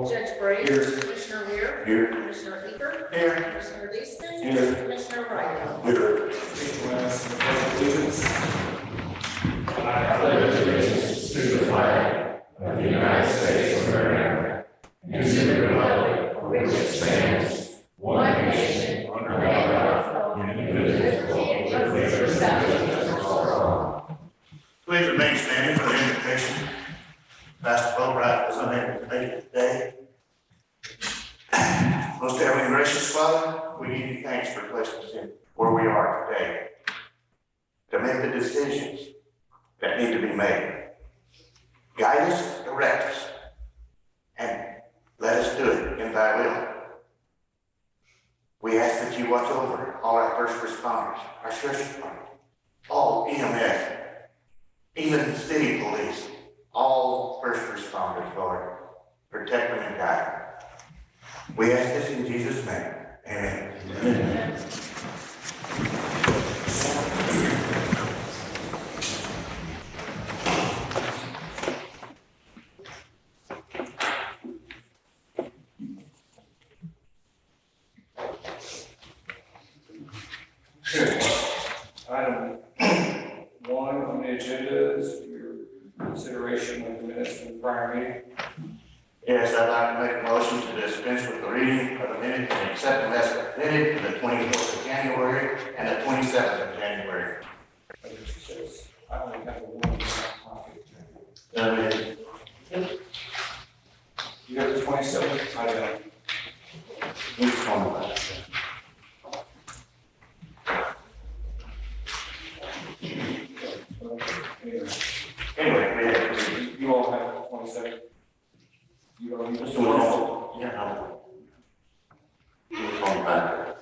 call. Judge Brady. Here. Commissioner Weir. Here. Commissioner Eager. Here. Commissioner Easton. Here. Commissioner Wright. Here. Please join us in the pledge of allegiance. I pledge allegiance to the flag of the United States of America and to the republic for which it stands, one nation, under God, indivisible, with liberty and justice for all. Please remain standing for the invocation. Pastor Fulbright was unable to make it today. Most heavenly and gracious Father, we give you thanks for placing us in where we are today to make the decisions that need to be made. Guide us, direct us, and let us do it in thy will. We ask that you watch over all our first responders, our sheriff's department, all EMS, even the city police, all first responders, Lord. Protect them and guide them. We ask this in Jesus' name. Amen. Amen. Item 1 on the agenda is your consideration of the minutes from the prior meeting. Yes, I'd like to make a motion to dispense with the reading of the minutes and accept them as submitted for the 24th of January and the 27th of January. I only have one copy. You got the 27th? I don't. Which one was that? Anyway, we have, You all have the 27th? You don't need Mr. to. Winfield, yeah, no. Which one back?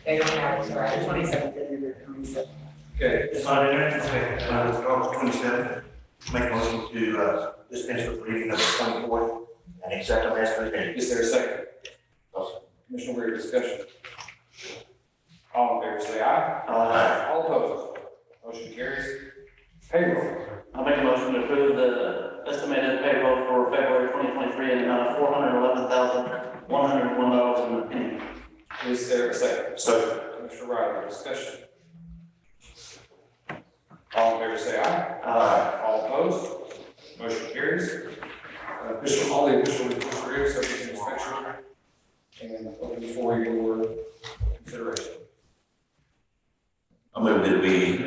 They don't have it, right? 27th. Okay. It's not in there? Okay. It's August 27th. Make a motion to dispense with the reading of the 24th and accept them as presented. Is there a second? Commissioner Weir, discussion. All in favor, say aye. All opposed? Motion carries. Payroll. I'll make a motion to approve the estimated payroll for February 2023 in the amount of $411,101.01. Is there a second? Second. Commissioner Riley, discussion. All in favor, say aye. All opposed? Motion carries. All the official reports are here, subject to inspection. And open for your consideration. I move that we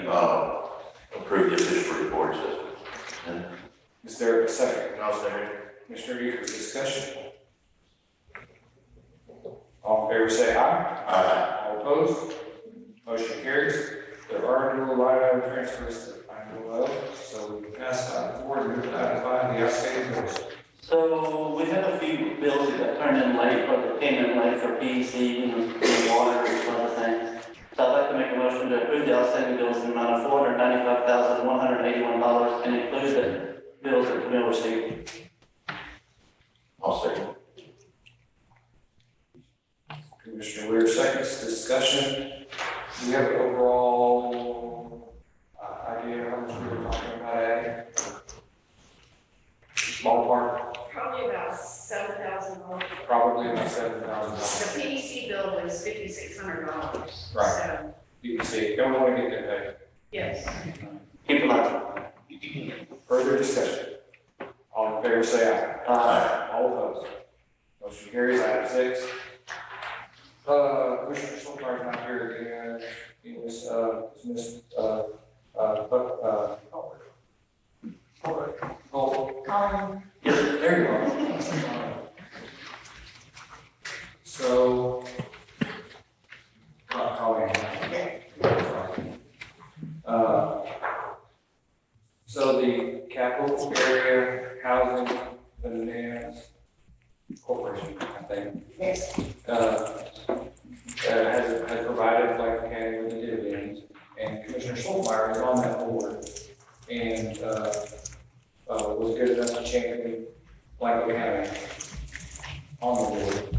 approve the official reports. Is there a second? I'll second. Commissioner Eager, discussion. All in favor, say aye. All opposed? Motion carries. There are no line item transfers that I know of, so we can pass item 4 and move to item 5, the outstanding bills. So we have a few bills that got turned in late, or the payment late for PEC and water and some other things. So I'd like to make a motion to approve the outstanding bills in the amount of $495,181 and include the bills that Camille received. I'll second. Commissioner Weir seconds, discussion. Do we have an overall idea how much we were talking about adding? Ballpark, Probably about $7,000. probably about The $7,000. PDC bill was $5,600. Right. So, You can see, don't want to get that yes. Keep it up. paid. Further discussion. All in favor, say aye. All opposed? Motion carries. Item 6. Commissioner Solkar not here again. He was, Colin. Yes, there you are. So, Colleen. So the capital area housing finance corporation, I think, Yes. has provided Blanco County with the dividends, and Commissioner Schultmeyer is on that board, and, was good enough to champion Blanco County on the board.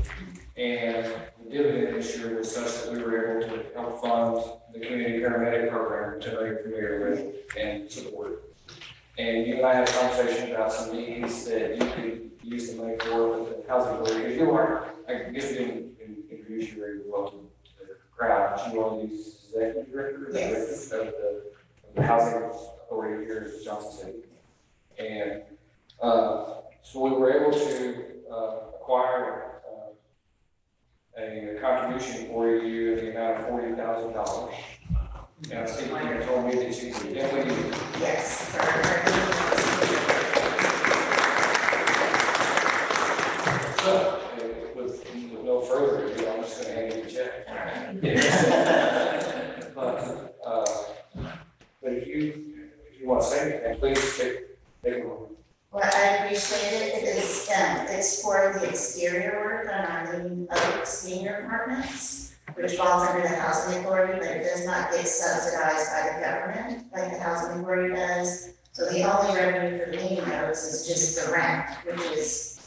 And the dividend this year was such that we were able to help fund the community paramedic program, which I know you're familiar with and support. And you and I had a conversation about some needs that you could use the money for with the housing authority, because you are, I guess we didn't introduce you very well to the crowd, but you are the executive director Yes. of the housing authority here in Johnson City. And, so we were able to, acquire, a contribution for you in the amount of $40,000. Now, Steve, you told me that you could definitely use it. Yes. So, with no further ado, I'm just gonna hand you the check. But if you want to say anything, please take a moment. Well, I appreciate it, it's for the exterior work on our Living Oak senior apartments, which falls under the housing authority, but it does not get subsidized by the government like the housing authority does. So the only revenue for Living Oaks is just the rent, which is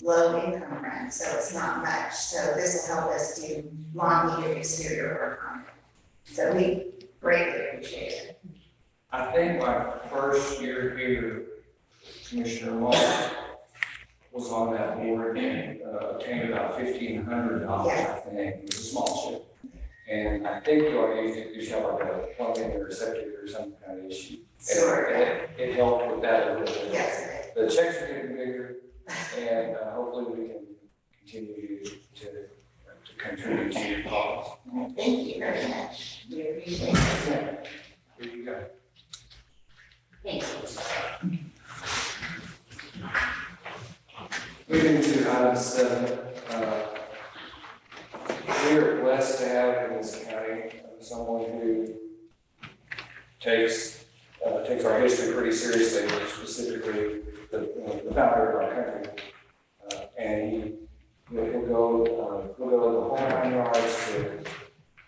low income rent, so it's not much. So this will help us do long needed exterior work on it. So we greatly appreciate it. I think my first year here, Commissioner Moore was on that board and obtained about $1,500, I think. It was a small chip. And I think you all used it because you have like a plumbing or a septic or some kind of issue. Sure. And it helped with that a little bit. Yes. The checks are getting bigger, and hopefully we can continue to contribute to your cause. Thank you very much. We appreciate it. Here you go. Thank you. Moving to item 7, we are blessed to have in this county someone who takes our history pretty seriously, specifically the founder of our country. And he'll go the whole 9 yards to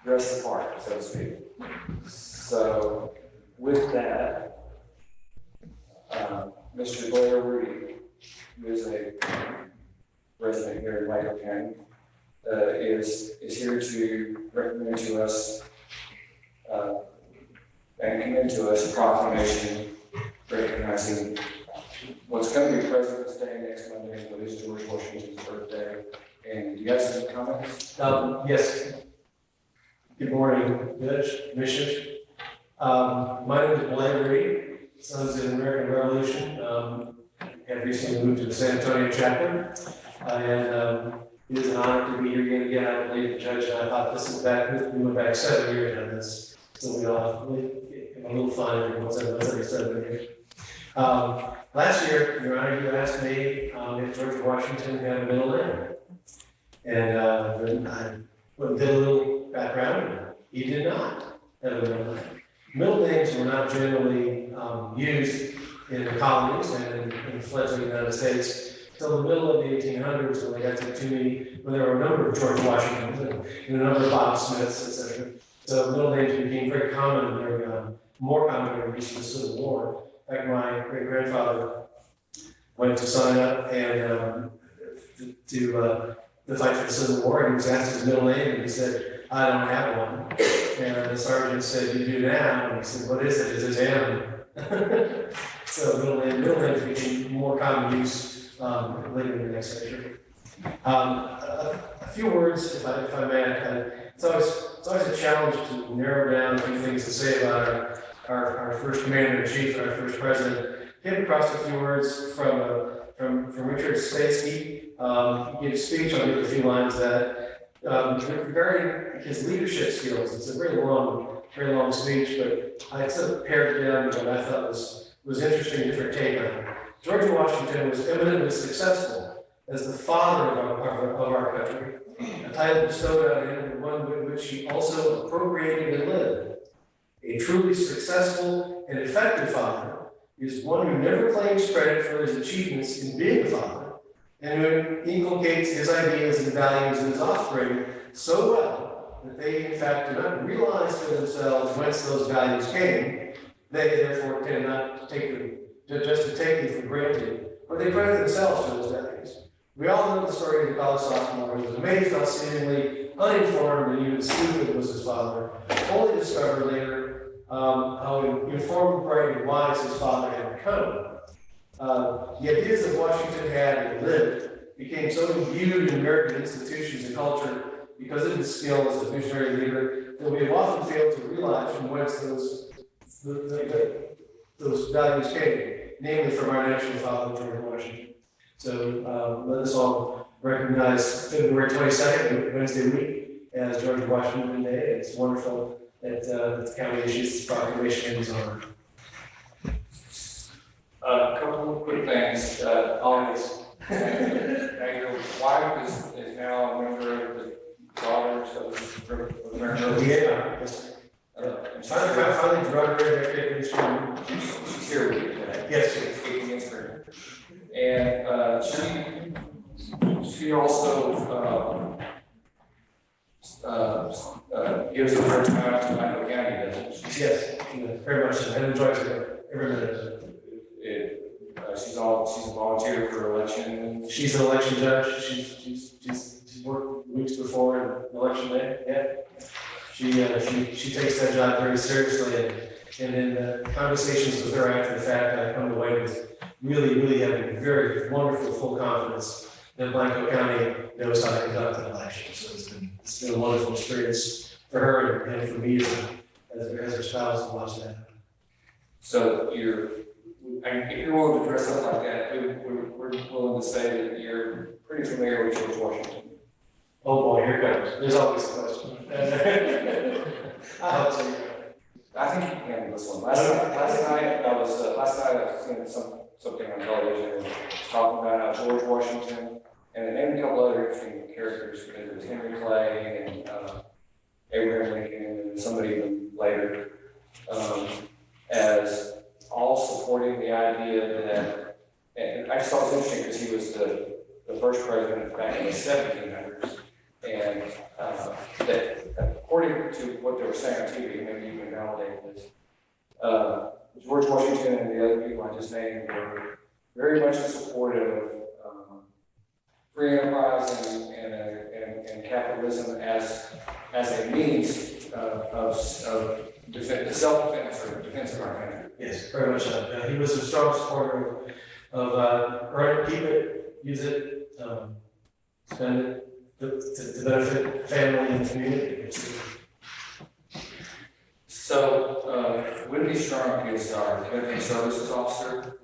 dress the part, so to speak. So with that, Mr. Blair Rudy, who is a resident here in Waco County, is here to recommend to us and commend to us a proclamation recognizing what's going to be President's Day next Monday, what is George Washington's birthday. And do you have some comments? Yes. Good morning, Judge, Commissioners. My name is Blaine Reed, Sons of the American Revolution. Have recently moved to the San Antonio chapter. And it is an honor to be here again. I believe the judge and I thought this is back, we went back 7 years on this. So we all really a little fun every once every 7 years. Last year, Your Honor, you asked me if George Washington had a middle name. And I did a little background. He did not have a middle name. Middle names were not generally used in the colonies and in the fledgling United States until the middle of the 1800s, when they got to too many, when there were a number of George Washingtons and a number of Bob Smiths, etc. So middle names became very common during, more common during the Civil War. In fact, my great-grandfather went to sign up and to fight for the Civil War, and he was asked his middle name, and he said, "I don't have one." And the sergeant said, "You do now." And he said, "What is it?" It says M. So middle names became more common use later in the next century. A few words, if I may. It's always a challenge to narrow down a few things to say about our first commander-in-chief and our first president. Came across a few words from Richard Statsky. He gave a speech. I'll give a few lines that regarding his leadership skills. It's a very long speech, but I sort of pared it down to what I thought was interesting, different take on it. George Washington was eminently successful as the father of our country, a title bestowed on him, and one which he also appropriated and lived. A truly successful and effective father is one who never claims credit for his achievements in being a father, and who inculcates his ideas and values in his offspring so well that they, in fact, do not realize for themselves whence those values came. They, therefore, tend not to take them, just to take them for granted, or they credit themselves for those values. We all know the story of the college sophomore who was amazed how seemingly uninformed and even stupid was his father, only to discover later how informed, bright, and wise his father had become. The ideas that Washington had and lived became so imbued in American institutions and culture because of his skill as a visionary leader that we have often failed to realize from whence those values came, namely from our national father, George Washington. So let us all recognize February 22nd, Wednesday week, as George Washington Day. It's wonderful that the county issues this proclamation in his honor. A couple of quick things, always. Now, your wife is now a member of the Daughters of America. Yeah. Finally, brought her in. She's here with you today. Yes, Speaking in spirit. And she also gives of her time to Michael County, doesn't she? yes, very much so, and enjoys it every minute of it. She's a volunteer for election. She's an election judge. She's worked weeks before election day. Yeah, she takes that job very seriously, and in conversations with her after the fact, I come away with really having very wonderful, full confidence that Blanco County knows how to conduct an election. So it's been a wonderful experience for her and for me as her spouse to watch that. So if you're willing to dress up like that, we're willing to say that you're pretty familiar with George Washington. Oh boy, here it comes. There's always a question. I hope so. I think you can handle this one. Last night I was seeing something on television and talking about George Washington and they named a couple other interesting characters. It was Henry Clay and Abraham Lincoln and somebody even later as all supporting the idea that, and I just thought it was interesting because he was the first president back in the 1700s, and that according to what they were saying on TV, maybe you can validate this, George Washington and the other people I just named were very much in support of free enterprise and capitalism as a means of self-defense or defense of our country. Yes, very much so. He was a strong supporter of earn it, keep it, use it, spend it to benefit family and community. So, Wendy Strunk is our Veteran Services Officer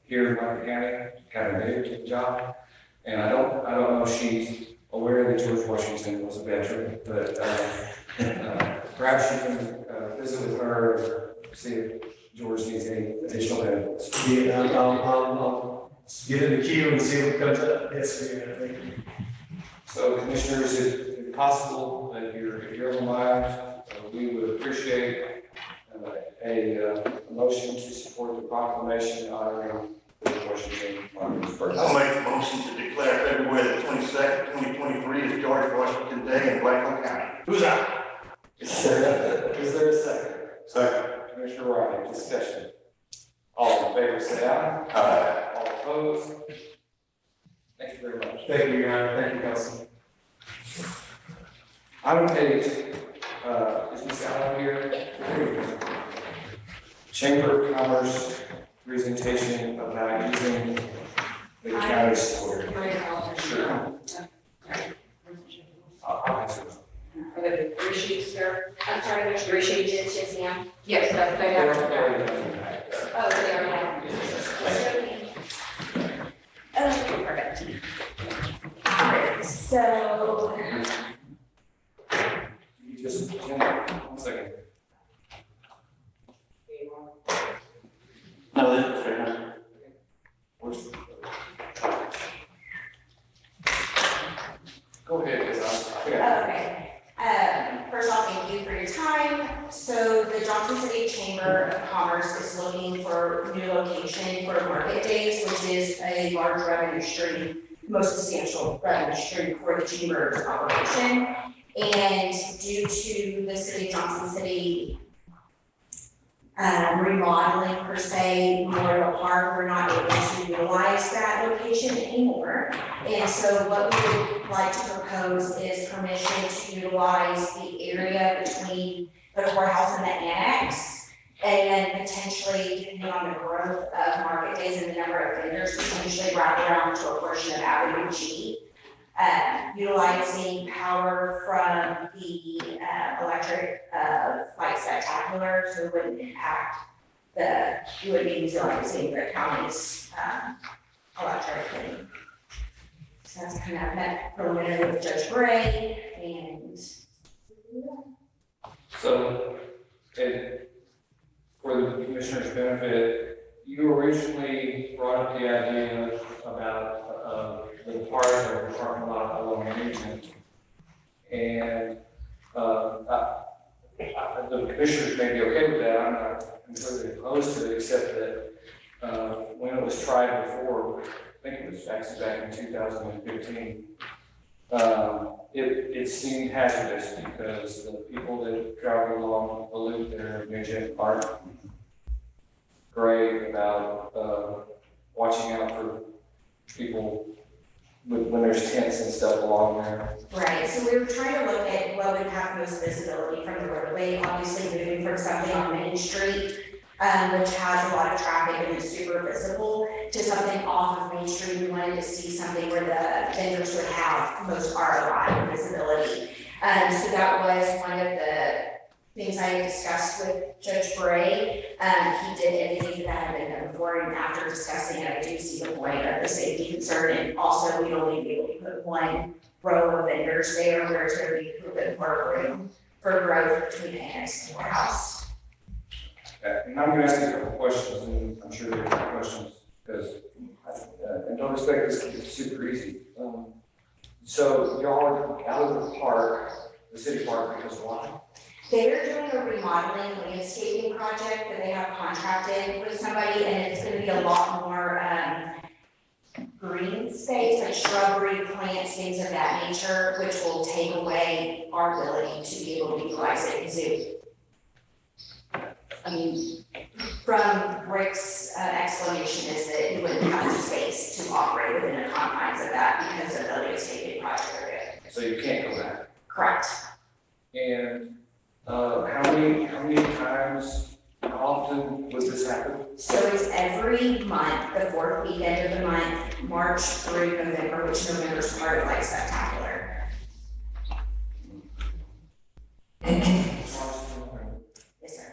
here in Blanco County, kind of new to the job. And I don't know if she's aware that George Washington was a veteran, but perhaps you can visit with her or see if George needs any additional benefits. Yeah, I'll get in the queue and see what comes up. Yes, thank you. So, Commissioners, if possible, if you're ever mind, we would appreciate a motion to support the proclamation honoring George Washington on his birthday. I'll make the motion to declare February the 22nd, 2023 as George Washington Day in Blanco County. Who's that? Is there a second? Second. Commissioner Riley, discussion. All in favor, say aye. Aye. All opposed? Thank you very much. Thank you, Your Honor. Thank you, Council. Item 8, is Ms. Allen here? Chamber of Commerce presentation about using the county support. Sure. I'll answer them. Are there three sheets there? I'm sorry, there's three sheets, yes, ma'am. Yes, that's, they have. Oh, they are now. Okay, perfect. Alright, so, You just, 1 second. No, that's fair enough. Where's- Go ahead, because okay. First off, thank you for your time. So the Johnson City Chamber of Commerce is looking for new location for Market Days, which is a large revenue stream, most substantial revenue stream for the chamber's operation. And due to the city of Johnson City remodeling per se, Memorial Park, we're not able to utilize that location anymore. And so what we would like to propose is permission to utilize the area between the courthouse and the annex. And then potentially, depending on the growth of market days and the number of vendors, potentially wrap around to a portion of Avenue G. Utilizing power from the electric light spectacular, so it wouldn't impact you would be utilizing the county's electric. And so that's kind of met preliminary with Judge Gray and. So, and for the commissioner's benefit, you originally brought up the idea about the part of the parking lot along Union. And the commissioners may be okay with that. I'm not completely opposed to it, except that when it was tried before, I think it was actually back in 2015, it seemed hazardous because the people that travel along the loop there in Nugent aren't great about watching out for people when there's tents and stuff along there. Right, so we were trying to look at what would have most visibility from the roadway, obviously moving from something on Main Street, which has a lot of traffic and is super visible, to something off of Main Street. We wanted to see something where the vendors would have most ROI and visibility. So that was one of the things I discussed with Judge Bray. He did indicate that had been done before, and after discussing it, I do see the point of the safety concern, and also we'd only be able to put one row of vendors there, where it's gonna be open for room for growth between the annex and the courthouse. And I'm gonna ask you a couple questions, and I'm sure there are questions, because and don't expect this to be super easy. So y'all are out of the park, the city park, because why? They're doing a remodeling landscaping project that they have contracted with somebody, and it's gonna be a lot more, green space, like shrubbery, plants, things of that nature, which will take away our ability to be able to utilize it as zoo. I mean, from Rick's explanation is that you wouldn't have the space to operate within the confines of that because of the landscaping project area. So you can't go back. Correct. And how many times, how often would this happen? So it's every month, the fourth weekend of the month, March through November, which November is part of Light Spectacular. Yes, sir.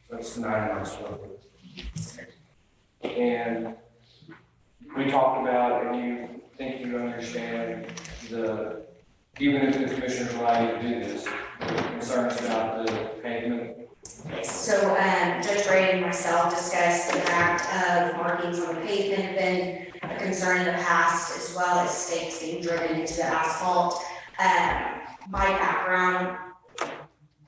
That's 9 months worth. And we talked about, and you think you understand even if the commissioners allow you to do this, concerns about the pavement. So Judge Bray and myself discussed the fact of markings on the pavement have been a concern in the past, as well as stakes being driven into the asphalt. My background,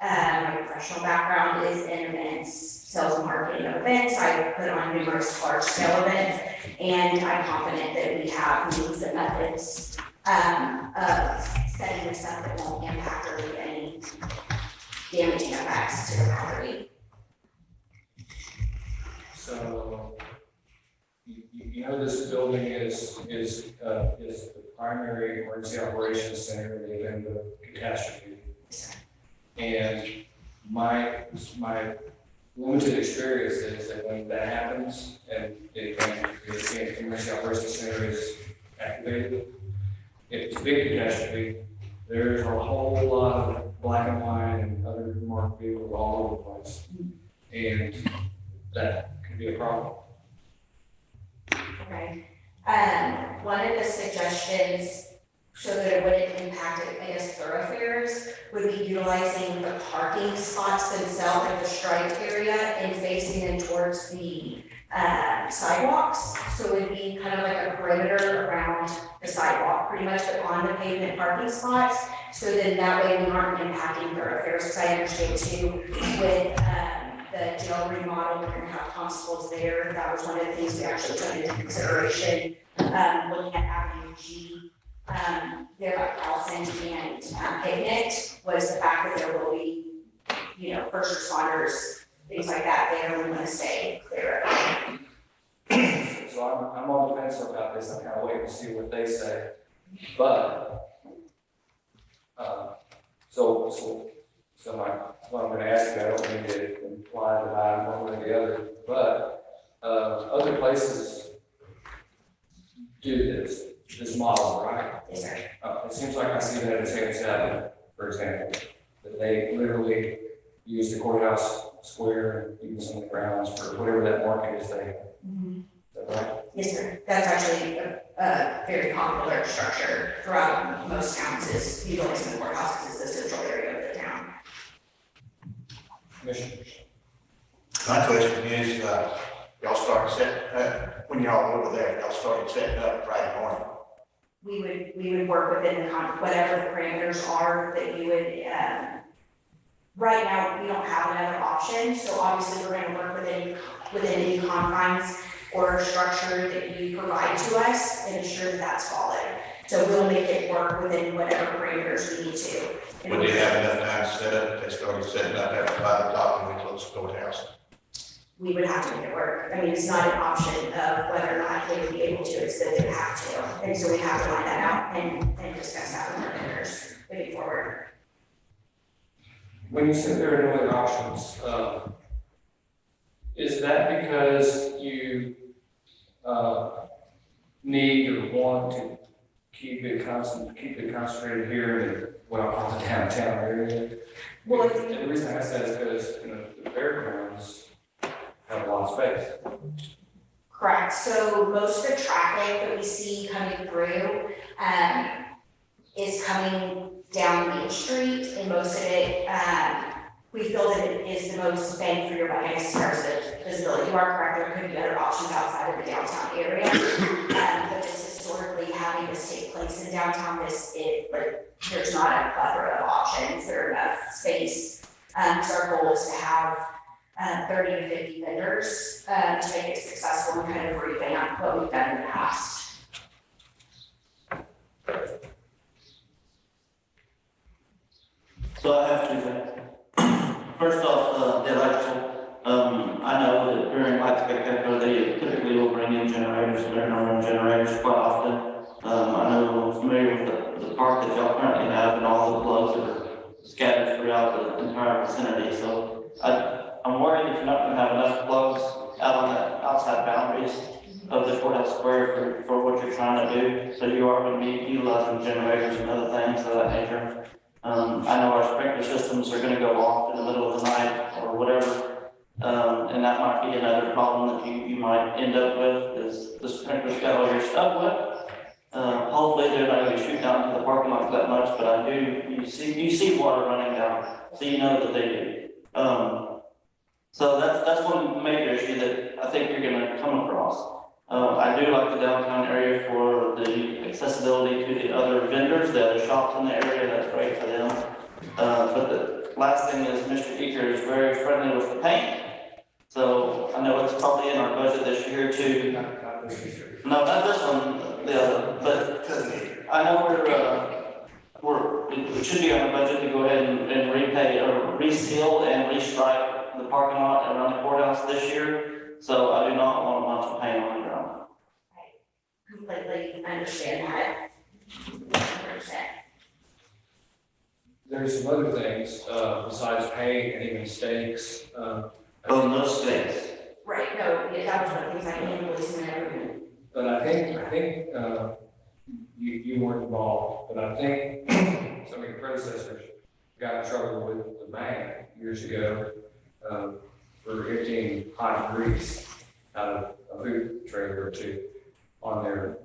my professional background is in events, sales and marketing of events. I've put on numerous large scale events, and I'm confident that we have means and methods of setting this up that won't impact or leave any damaging effects to the property. So, you know, this building is the primary emergency operations center in the event of catastrophe. And my limited experience is that when that happens and the emergency operations center is activated, if it's a big catastrophe, there's a whole lot of black and white and other marked vehicles all over the place. And that could be a problem. Okay. One of the suggestions, so that it wouldn't impact, I guess, thoroughfares, would be utilizing the parking spots themselves, like the striped area, and facing them towards the sidewalks. So it would be kind of like a perimeter around the sidewalk, pretty much, but on the pavement parking spots. So then that way we aren't impacting thoroughfares, because I understand too, with the jail remodel, we're gonna have constables there. That was one of the things we actually took into consideration, looking at Avenue G, there at Carlson and Picnic, was the fact that there will be, you know, first responders, things like that there. We wanna stay clear of it. So I'm on the fence about this. I'm kind of waiting to see what they say. But What I'm gonna ask you, I don't mean to imply that I'm one way or the other, but, other places do this model, right? Yes, sir. It seems like I see that at St. Sabin, for example, that they literally use the courthouse square and use some of the grounds for whatever that market is there. Is that right? Yes, sir. That's actually a very popular structure throughout most towns is utilizing the courthouse as the central area of the town. Commissioners? My question is, y'all started setting, when y'all over there, y'all started setting up Friday morning. We would work within whatever the parameters are that you would, right now, we don't have another option, so obviously we're gonna work within any confines or structure that you provide to us and ensure that that's followed. So we'll make it work within whatever parameters we need to. Would they have enough time to set up, if they started setting up after 5 o'clock when we close the courthouse? We would have to make it work. I mean, it's not an option of whether or not they would be able to, it's that they would have to. And so we have to line that out and discuss that with our vendors moving forward. When you said there are no other options, is that because you need or want to keep it concentrated here in what I call the downtown area? Well, And the reason I ask that is because, the fairgrounds have a lot of space. correct. So most of the traffic that we see coming through, is coming down Main Street, and most of it, we feel that it is the most bang for your buck, I guess, as far as the visibility. You are correct, there could be other options outside of the downtown area. But just historically having this take place in downtown, there's not a plethora of options, there are enough space. So our goal is to have 30 to 50 vendors to make it successful and kind of revamp what we've done in the past. So I have two things. First off, the electrical, I know that during Light Spectacular, they typically will bring in generators, they're gonna run generators quite often. I know I'm familiar with the park that y'all currently have and all the plugs that are scattered throughout the entire vicinity, so I'm worried that you're not gonna have enough plugs out on the outside boundaries of the courthouse square for what you're trying to do, so you are gonna be utilizing generators and other things of that nature. I know our sprinkler systems are gonna go off in the middle of the night or whatever, and that might be another problem that you might end up with, is the sprinkler's got all your stuff wet. Hopefully they're not gonna be shooting out into the parking lot that much, but you see water running down, so you know that they do. So that's one major issue that I think you're gonna come across. I do like the downtown area for the accessibility to the other vendors, the other shops in the area, that's great for them. But the last thing is Mr. Eaker is very friendly with the paint. So I know it's probably in our budget this year too. Not this year. No, not this one, the other, but I know it should be on the budget to go ahead and repay or reseal and restripe the parking lot around the courthouse this year. So I do not want a bunch of paint on the ground. Completely understand that. 100%. There's some other things, besides paint and even stakes, Oh, no stakes. Right, no, yeah, that was one of the things I can release in everything. but I think, you weren't involved, but I think some of your predecessors got in trouble with the bank years ago, for emptying hot grease out of a food trailer or two on their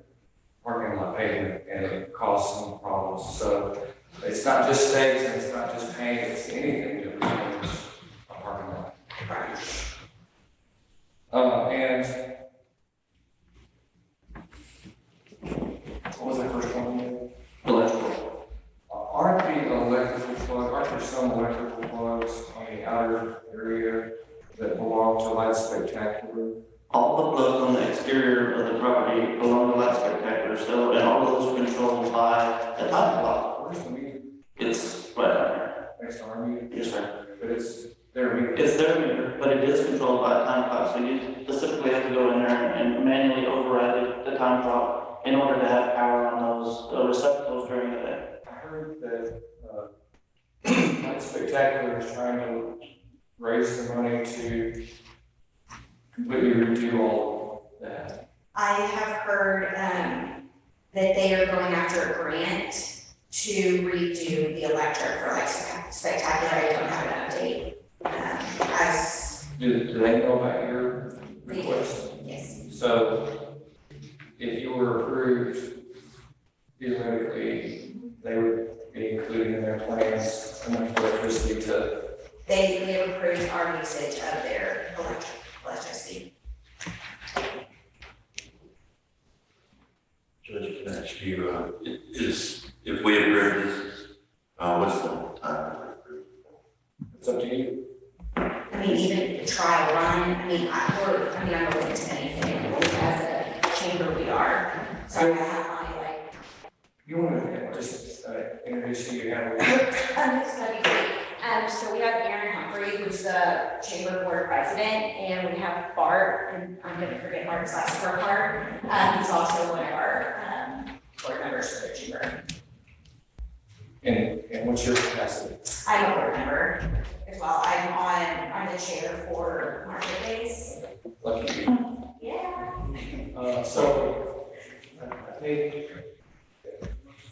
parking lot pavement, and it caused some problems. So it's not just stakes and it's not just paint, it's anything that ruins a parking lot. Right. And what was the first one? Electrical. Aren't there some electrical plugs on the outer area that belong to Light Spectacular? All the plugs on the exterior of the property belong to Light Spectacular, so, and all of those are controlled by a time clock. Where's the meter? It's right down there. Next to our meter? Yes, sir. But it's their meter. It's their meter, but it is controlled by a time clock, so you specifically have to go in there and manually override the time clock in order to have power on those receptacles during the day. I heard that, Light Spectacular is trying to raise the money to completely redo all of that. I have heard, that they are going after a grant to redo the electric for like Spectacular. I don't have an update. As, Do they know about your request? yes, So if you were approved, theoretically, they would be included in their plans enough electricity to. they approved our usage of their electricity. Judge, can I ask you, if we approve this, what's the time? It's up to you. I mean, even trial run, I mean, I'm open to anything, as a chamber we are. So I have my like, You want to just introduce who you have? it's gonna be great. So we have Aaron Humphrey, who's the chamber board president, and we have Bart, and I'm gonna forget Bart's last part. He's also one of our, board members for the chamber. And what's your capacity? I'm a board member as well. I'm the chair for market days. Lucky you. Yeah. So I think,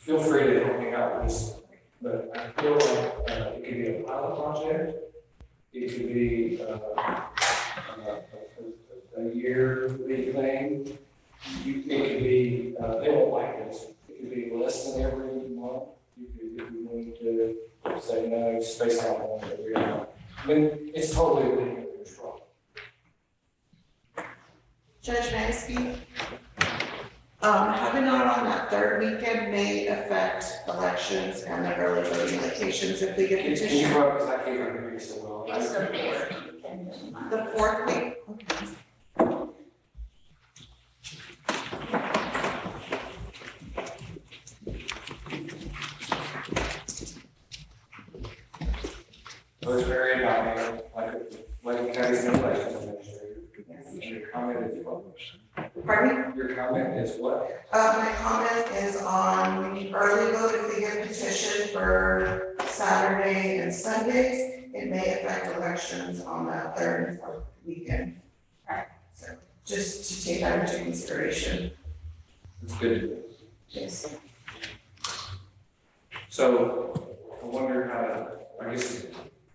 feel free to help me out with this, but I feel like it could be a pilot project. It could be a yearly thing. It could be, they won't like this. It could be less than every month. You could be willing to say, no, it's based on one every month. I mean, it's totally within your control. Judge, may I speak? Having on that third weekend may affect elections and the early voting locations if we get Can you petition. run, because I can't hear you so well. It's the fourth. The fourth week. Rosemary Donovan, like County's elections administrator. Your comment is what? Pardon me? Your comment is what? My comment is on the early vote, if we get petition for Saturday and Sundays, it may affect elections on that third and fourth weekend. So just to take that into consideration. It's good. Yes. So I wonder how, I guess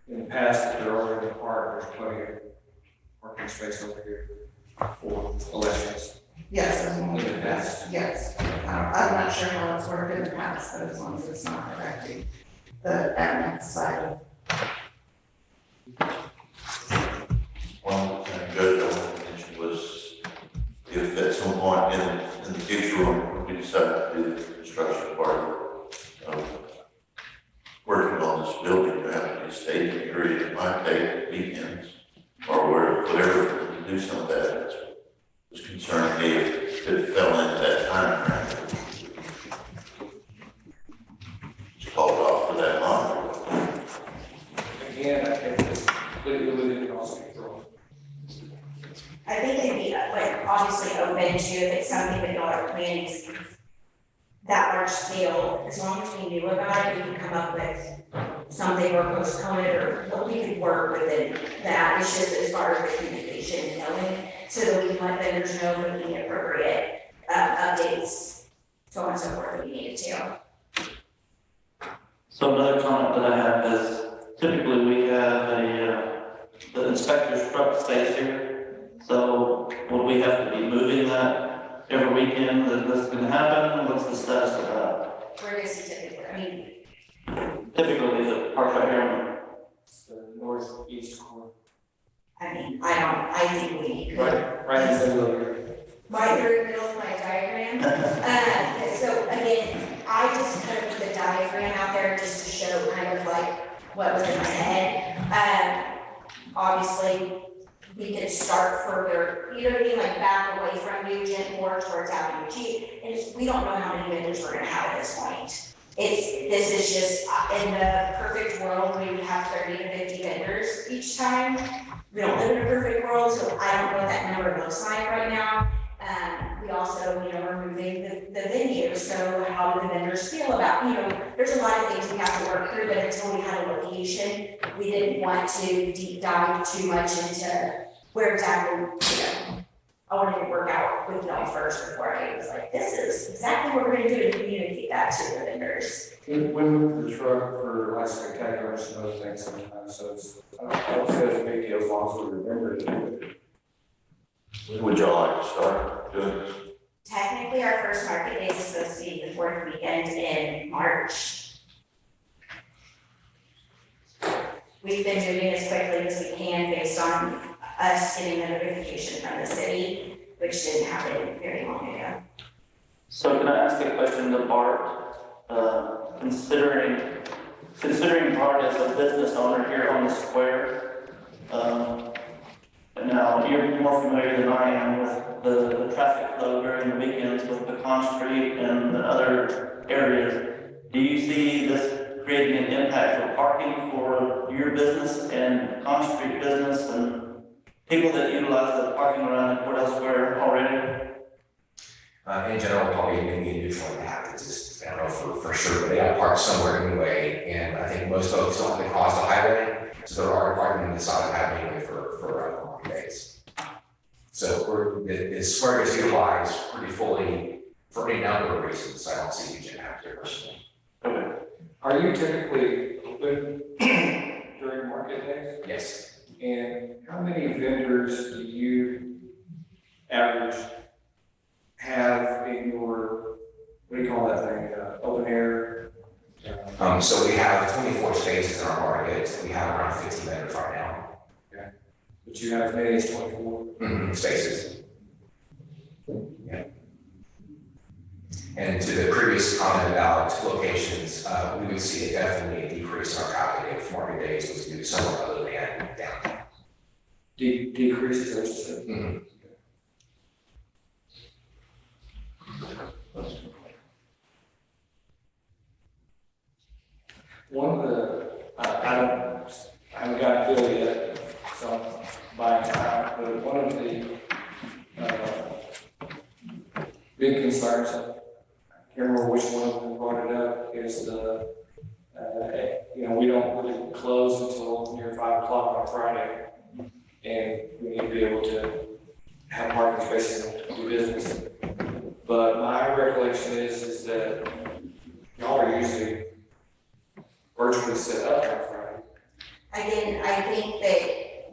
in the past, if they're already in the park, there's plenty of parking space over here for elections. Yes, as long as In the past. yes. I'm not sure how it's worked in the past, but as long as it's not affecting the annex side of. One thing Judge I wanted to mention was if at some point in the future, when we decide to do the construction part of working on this building, to have a staging area, it might take weekends or whatever to do some of that. It was concerning me if it fell into that time frame. It's called off for that long. Again, I think it's completely within y'all's control. I think they'd be, like, obviously open to if it's something that y'all are planning that large scale, as long as we knew about it, we could come up with something or postpone it, or what we could work within that. It's just as far as the communication and knowing, so that we can let vendors know when the appropriate updates, so on and so forth, that we needed to. So another comment that I have is typically we have the inspector's truck stays here. So would we have to be moving that every weekend? Is this gonna happen? What's the status of that? Where does he typically, I mean, Typically, the park right here. It's the northeast corner. I think we could. Right in the middle of here. Right through the middle of my diagram. So again, I just kind of put the diagram out there just to show kind of like what was in my head. Obviously, we could start further, you know what I mean, like back away from Nugent, more towards Avenue G. And we don't know how many vendors we're gonna have at this point. This is just, in the perfect world, we would have 30 to 50 vendors each time. We don't live in a perfect world, so I don't know what that number looks like right now. We also, we're moving the venue, so how do the vendors feel about, there's a lot of things we have to work through, but until we had a location, we didn't want to deep dive too much into where exactly, I wanted to work out with y'all first before I was like, this is exactly what we're gonna do to communicate that to the vendors. We move the truck for like spectaculars and other things sometimes, so it's, I don't say it's a big deal as long as we remember to do it. When would y'all like to start doing this? Technically, our first market day is supposed to be the fourth weekend in March. We've been moving as quickly as we can based on us getting a notification from the city, which didn't happen very long ago. So can I ask a question to Bart? Considering Bart as a business owner here on the square, now you're more familiar than I am with the traffic flow during the weekends with Pecan Street and the other areas. Do you see this creating an impact for parking for your business and Pecan Street business and people that utilize the parking around the courthouse square already? In general, probably maybe a neutral impact, it's just, I don't know for sure, but they gotta park somewhere anyway, and I think most folks don't have to cross the highway, so they're already parking on the side of the highway anyway for market days. So the square gets utilized pretty fully for any number of reasons, so I don't see a huge impact here personally. Okay. Are you typically open during market days? Yes. And how many vendors do you average have in your, what do you call that thing, open air? So we have 24 spaces in our market, we have around 15 vendors right now. Okay. But you have as many as 24? Spaces. Yeah. And to the previous comment about locations, we would see definitely a decrease in our traffic if market days was to do somewhere other than downtown. Decreases, I just said. One of the, I haven't got a bill yet, so I'm buying time, but one of the big concerns, I can't remember which one of them brought it up, is the, we don't really close until near 5 o'clock on Friday, and we need to be able to have parking spaces and do business. But my recollection is that y'all are usually virtually set up on Friday. Again, I think that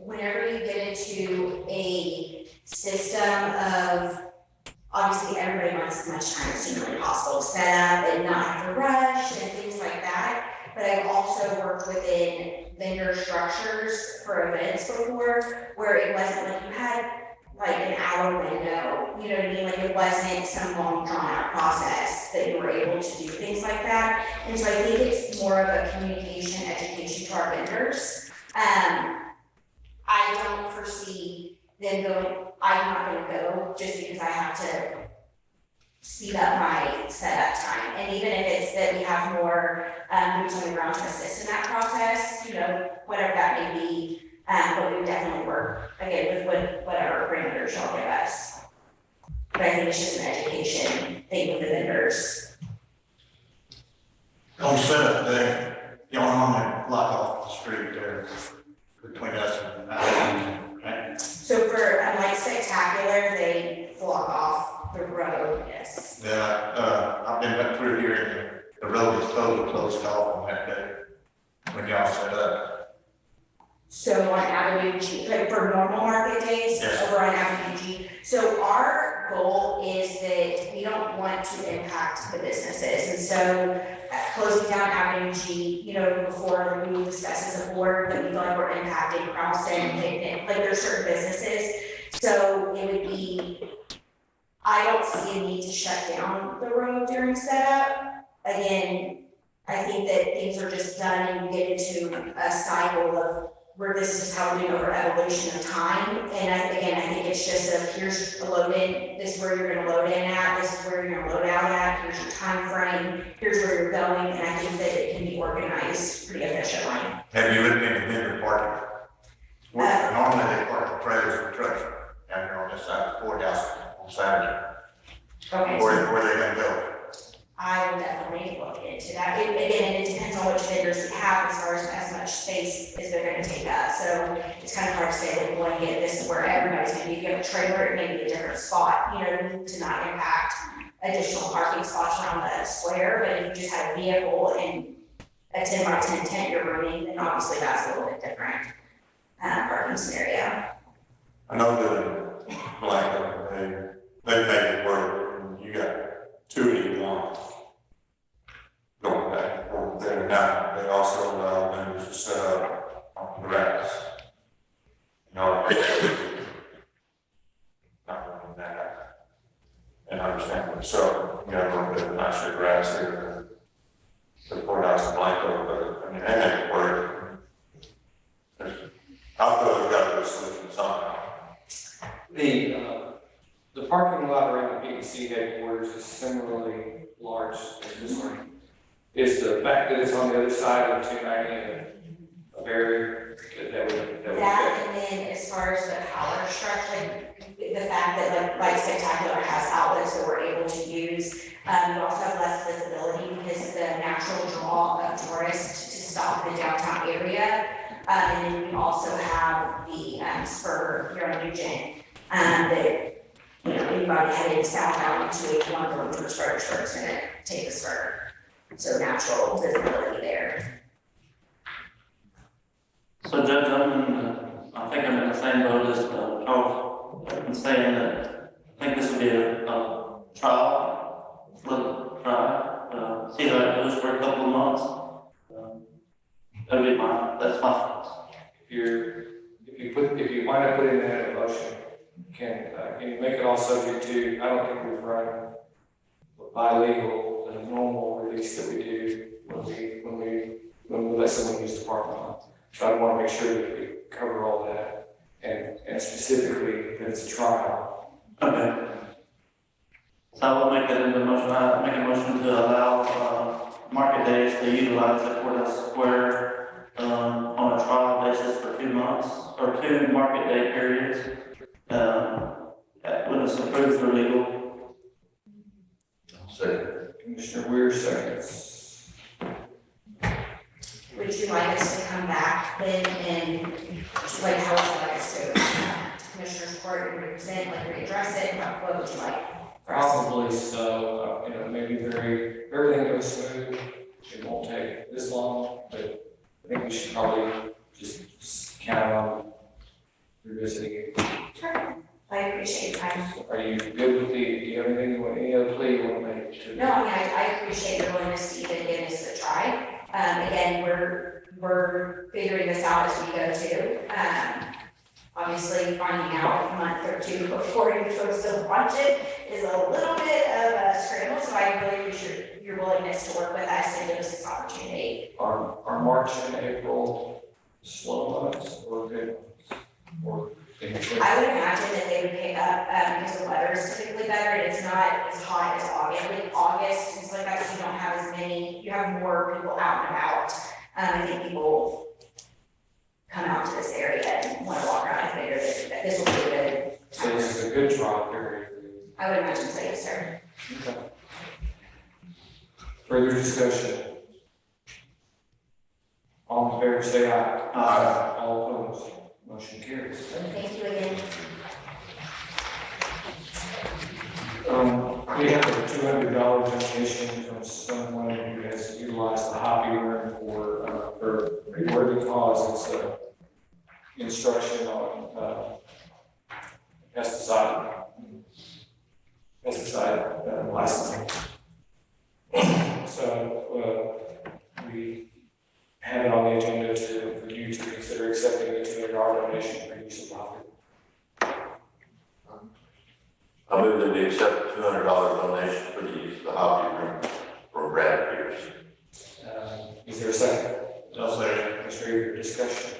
whenever you get into a system of, obviously everybody wants as much time as humanly possible to set up and not have to rush and things like that. But I've also worked within vendor structures for events before, where it wasn't like you had like an hour window, you know what I mean? Like it wasn't some long drawn out process that you were able to do things like that. And so I think it's more of a communication, education to our vendors. I don't foresee them going, I'm not gonna go just because I have to speed up my setup time. And even if it's that we have more boots on the ground to assist in that process, whatever that may be, but we would definitely work again with whatever parameters y'all give us. But I think it's just an education thing with the vendors. On setup day, y'all normally block off the street there between us and right? So for a light spectacular, they block off the road, yes. Yeah, I've been back through here and the road is totally closed off on that day when y'all set up. So on Avenue G, like for normal market days, Yes. over on Avenue G. So our goal is that we don't want to impact the businesses. And so closing down Avenue G, before we discuss as a board that we feel like we're impacting Carlson, like there's certain businesses. So it would be, I don't see a need to shut down the road during setup. Again, I think that things are just done and you get into a cycle of where this is how we do over evolution of time. And I think it's just here's a load in, this is where you're gonna load in at, this is where you're gonna load out at, here's your time frame, here's where you're going, and I think that it can be organized pretty efficiently. Have you looked into vendor parking? Normally they park the trailers and trucks down here on this side of the courthouse on Saturday. Okay. Where they gonna go? I will definitely look into that. Again, it depends on which vendors we have as far as much space as they're gonna take up. So it's kind of hard to say that we want to get this where everybody's gonna be. If you have a trailer, it may be a different spot, you know, to not impact additional parking spots around the square. But if you just have a vehicle and a 10 by 10 tent you're rooming, then obviously that's a little bit different parking scenario. I know that Blanco, they make it work, and you got two of you on going back and forth there. Now, they also allow vendors to set up on the grass. You know, not running that. And I understand what, so, you got a little bit of nicer grass here, the courthouse in Blanco, but, I mean, they make it work. I thought we got a solution somehow. The parking lot around the PEC headquarters is similarly large as this one. Is the fact that it's on the other side of 290 a barrier that would. That, and then as far as the power structure, the fact that like Spectacular has outlets that we're able to use, you also have less visibility because the natural draw of tourists to stop the downtown area. And then we also have the spur here on Nugent, that, you know, anybody heading southbound to if you want to go to a spur is gonna take a spur. So natural visibility there. So Judge, I think I'm in the same boat as Charles, in saying that I think this would be a trial, little trial, see how it goes for a couple of months. That's my thoughts. If you wind up putting that in a motion, can you make it all subject to, I don't think we've run by legal, the normal release that we do when we let someone use the parking lot. So I want to make sure that we cover all that and specifically that it's a trial. Okay. So I will make that into a motion. I make a motion to allow market days to utilize the courthouse square on a trial basis for 2 months or 2 market day periods. When it's approved for legal. Second. Commissioner Weir seconds. Would you like us to come back then and, like, how would you like us to Commissioner's Court and represent, like, readdress it? What would you like for us? Probably so, you know, maybe everything goes smooth, it won't take this long, but I think we should probably just count on revisiting it. Sure. I appreciate your time. Are you good with do you have anything, any other plea you want to make to? No, I mean, I appreciate your willingness to even give this a try. Again, we're figuring this out as we go too. Obviously, finding out a month or 2 before you're supposed to launch it is a little bit of a scramble, so I really appreciate your willingness to work with us and give us this opportunity. Are March and April slow months or good months? Or in between? I would imagine that they would pick up, because the weather is typically better, and it's not as hot as August. Like August, it's like that, so you don't have as many, you have more people out and about. I think people come out to this area and want to walk around. I figure that this will be a good So time. this is a good trial period. I would imagine so, yes, sir. Okay. Further discussion? All in favor, say aye. Aye. All opposed, motion carries. Thank you again. We have a $200 donation from someone who has utilized the hobby room for a worthy cause. It's instruction on pesticide licensing. So we have it on the agenda for you to consider accepting the $200 donation for use of the hobby. I move that we accept the $200 donation for the use of the hobby room for Brad Pierce. Is there a second? No, second. Mr. Eager, discussion?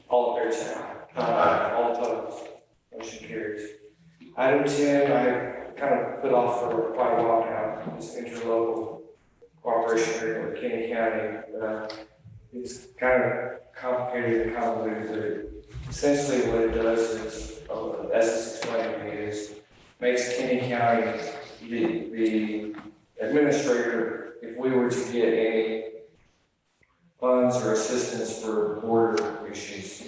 All in favor, say aye. Aye. All opposed, motion carries. Item 10, I kind of put off for quite a while now, this interlocal cooperation agreement with Kenny County. It's kind of complicated and convoluted, but essentially what it does is, as it's explained to me, is makes Kenny County the administrator, if we were to get any funds or assistance for border issues,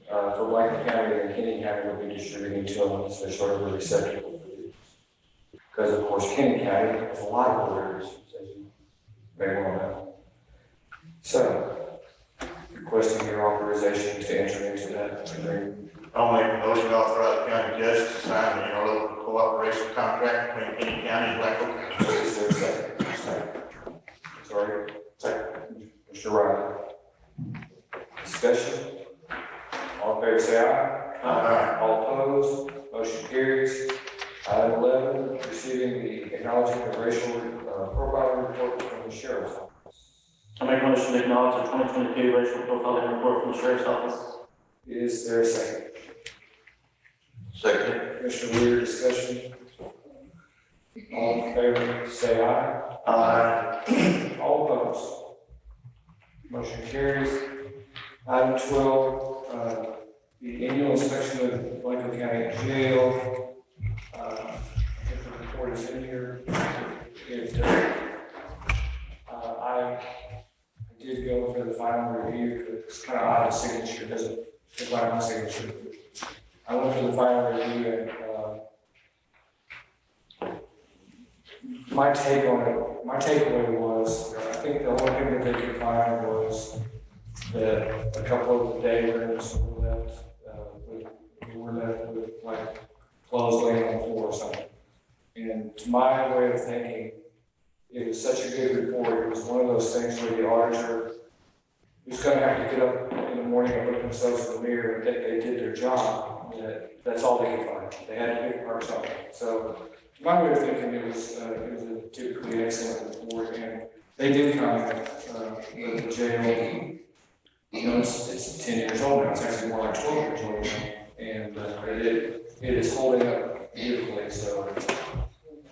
for Blankenship County and Kenny County will be distributing to them, especially over receptacle. Because of course, Kenny County has a lot of border issues, as you may well know. So, requesting your authorization to enter into that agreement. I'll make a motion to authorize the county judge to sign the interlocal cooperation contract between Kenny County and Blackhawk. Is there a second? Second. Sorry, second. Mr. Riley. Discussion? All in favor, say aye. Aye. All opposed, motion carries. Item 11, receiving the acknowledgement of racial profiling report from the sheriff's office. I make a motion to acknowledge the 2022 racial profiling report from the sheriff's office. Is there a second? Second. Commissioner Weir, discussion? All in favor, say aye. Aye. All opposed? Motion carries. Item 12, the annual inspection of Blanco County Jail. I think the report is in here. I did go for the final review, because it's kind of odd, the signature doesn't look like my signature. I went for the final review and, my take on it, my takeaway was, I think the only thing that they could find was that a couple of the day rooms were left, we were left with like clothes laying on the floor or something. And to my way of thinking, it was such a good report, it was one of those things where the auditor was gonna have to get up in the morning and look themselves in the mirror and think they did their job, that's all they could find. They had to pick apart something. So to my way of thinking, it was a typically excellent report, and they did comment, with the jail, you know, it's 10 years old now, it's actually more like 12 years old now, and it is holding up beautifully. So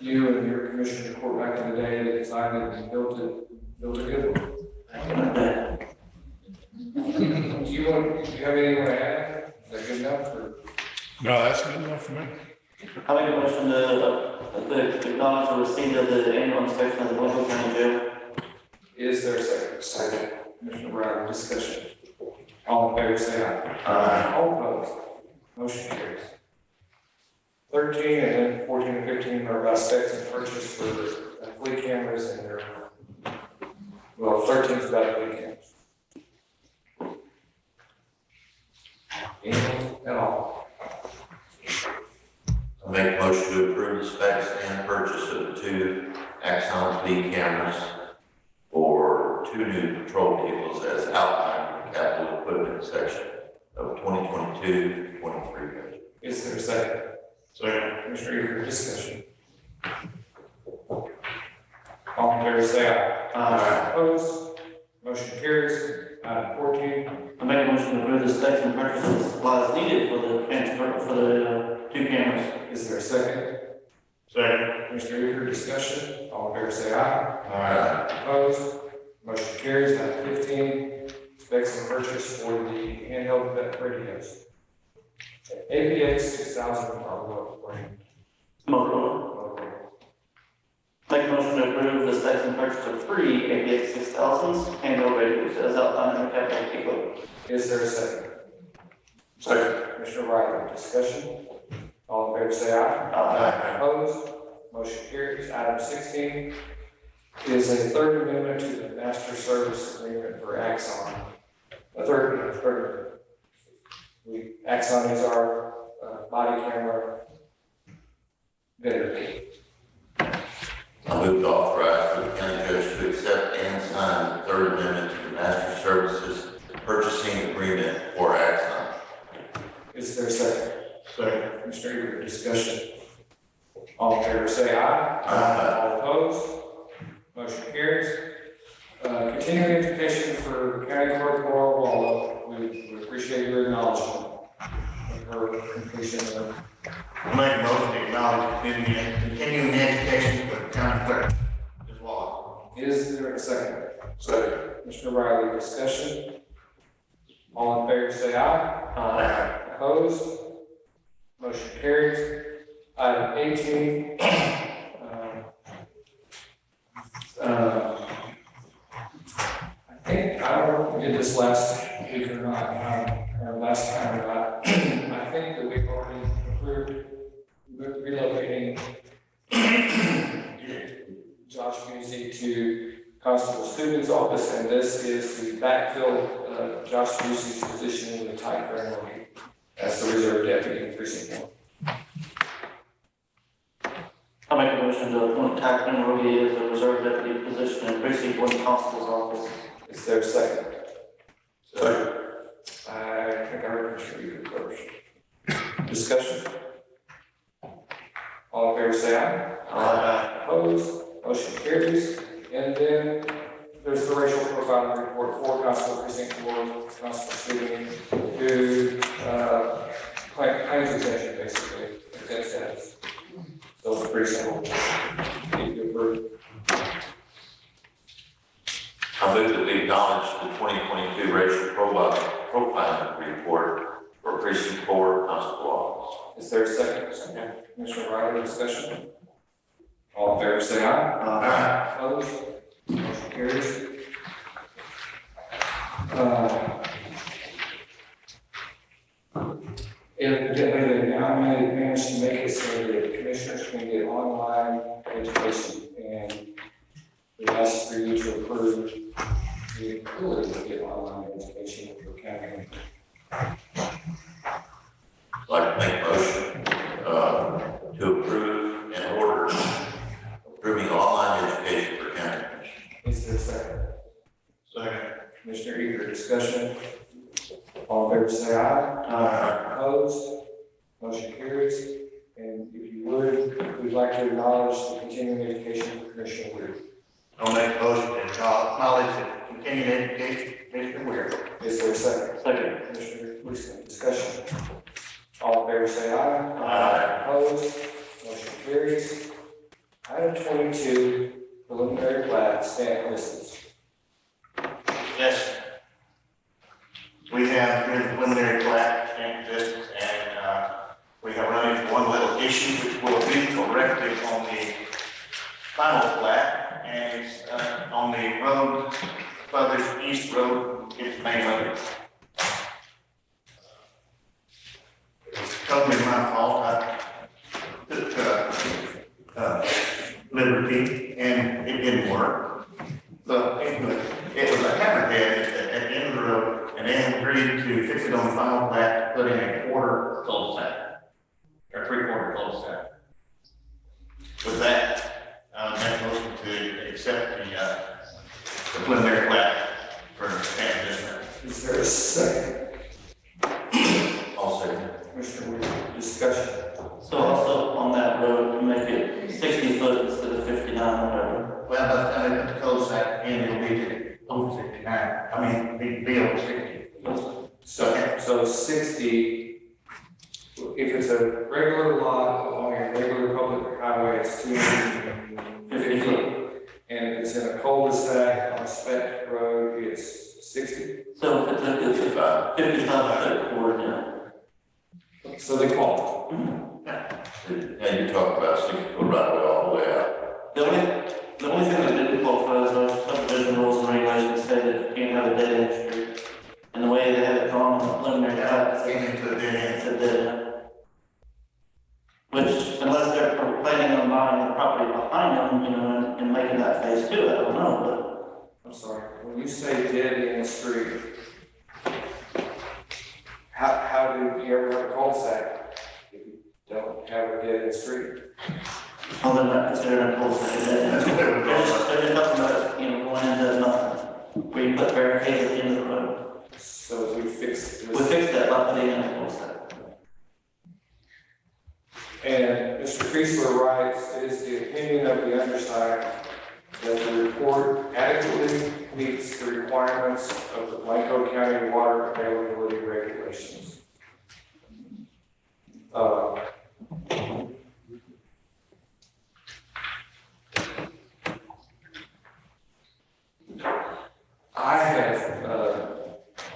you and your commissioner court back in the day that designed it and built a good one. Do you have anything to add? Is that good enough or? No, that's good enough for me. I make a motion to acknowledge the receipt of the annual inspection of the Blanco County Jail. Is there a second? Second. Commissioner Brown, discussion. All in favor, say aye. Aye. All opposed? Motion carries. 13 and then 14 and 15 are about specs and purchase for fleet cameras and their, well, 13 is about fleet cameras. Anything at all? I make a motion to approve the specs and purchase of the 2 Axon speed cameras for 2 new patrol vehicles as outlined in the capital equipment section of 2022-23 budget. Is there a second? Second. Commissioner Eager, discussion. All in favor, say aye. Aye. Opposed? Motion carries. Item 14. I make a motion to approve the specs and purchase of the supplies needed for the transfer, for the 2 cameras. Is there a second? Second. Commissioner Eager, discussion. All in favor, say aye. Aye. Opposed? Motion carries. Item 15. Specs and purchase for the handheld vet radios. APX 6000 brand. Motorola. Make a motion to approve the specs and purchase of 3 APX 6000s handheld radios as outlined in the capital equipment. Is there a second? Second. Commissioner Riley, discussion. All in favor, say aye. Aye. Opposed? Motion carries. Item 16 is a third amendment to the master service agreement for Axon. A third amendment. Axon is our body camera vendor. I move to authorize for the county judge to accept and sign the 3rd amendment to the master services purchasing agreement for Axon. Is there a second? Second. Commissioner Eager, discussion. All in favor, say aye. Aye. All opposed? Motion carries. Continuing education for County Clerk Laura Wallow. We appreciate your acknowledgement of her completion of. I make a motion to acknowledge continuing education for the county clerk. Ms. Waller. Is there a second? Second. Mr. Riley, discussion. All in favor, say aye. Aye. Opposed? Motion carries. Item 18, to his office, and this is to backfill Josh Busey's position in the Ty Crane as the reserve deputy in precinct 1. I make a motion to appoint Ty Quinn as a reserve deputy position in precinct 1 constable's office. Is there a second? Second. I think I heard Mr. Reed first. Discussion? All in favor, say aye. Aye. Opposed? Motion carries. And then there's the racial profiling report for Constable Precinct 4, Constable Stephen, who claims exemption basically, exempt status. So it's pretty simple. Need to approve. I move that we acknowledge the 2022 racial profiling report for precinct 4 constable office. Is there a second? Second. Commissioner Riley, discussion? All in favor, say aye. Aye. Opposed? Motion carries. Evidently, they now managed to make it so that commissioners can get online education, and we ask for you to approve the ability to get online education for county. I'd like to make a motion to approve an order approving online education for county commission. Is there a second? Second. Commissioner Eager, discussion? All in favor, say aye. Aye. Opposed? Motion carries. And if you would, we'd like to acknowledge the continuing education for Commissioner Weir. I'll make a motion to acknowledge the continuing education, Mr. Weir. Is there a second? Second. Commissioner Wilson, discussion? All in favor, say aye. Aye. Opposed? Motion carries. Item 22, preliminary plat, Stanton Distance. Yes. We have here the preliminary plat and distance, and we have run into one little issue which will be corrected on the final plat, and it's on the road, furthest east road, it's main road. It's totally my fault. I took liberty and it didn't work. So it was a hammerhead at the end of the road, and they had agreed to fix it on the final plat, put in a quarter cul-de-sac, or 3/4 cul-de-sac. With that, make a motion to accept the preliminary plat for Stanton District. Is there a second? I'll second. Commissioner Weir, discussion? So also on that road, to make it 60 foot instead of 59, whatever. Well, by the time they put the cul-de-sac in, it'll be over 59, be over 60. So 60, if it's a regular lot along a regular public highway, it's 250 feet. And if it's in a cul-de-sac on a spec road, it's 60. So if it's a 55 foot coordinate. So they call And you talk about 60-foot right away all the way out. The only thing that didn't qualify is our subdivision rules and regulations say that you can't have a dead end street. And the way they have it drawn on the preliminary plat, Came into the dead end. it's a dead end. Which, unless they're planning on buying the property behind them, you know, and making that phase 2, I don't know, I'm sorry, when you say dead end street, how do you ever have a cul-de-sac if you don't have a dead end street? but, well, they're not considering a cul-de-sac a dead end. That's what they were They're just talking about, you know, going into nothing, where you put barricades at the end of the road. So we fix We this. fixed that by putting in a cul-de-sac. And Mr. Friesler writes, it is the opinion of the undersigned that the report adequately meets the requirements of the Blanco County water availability regulations. I have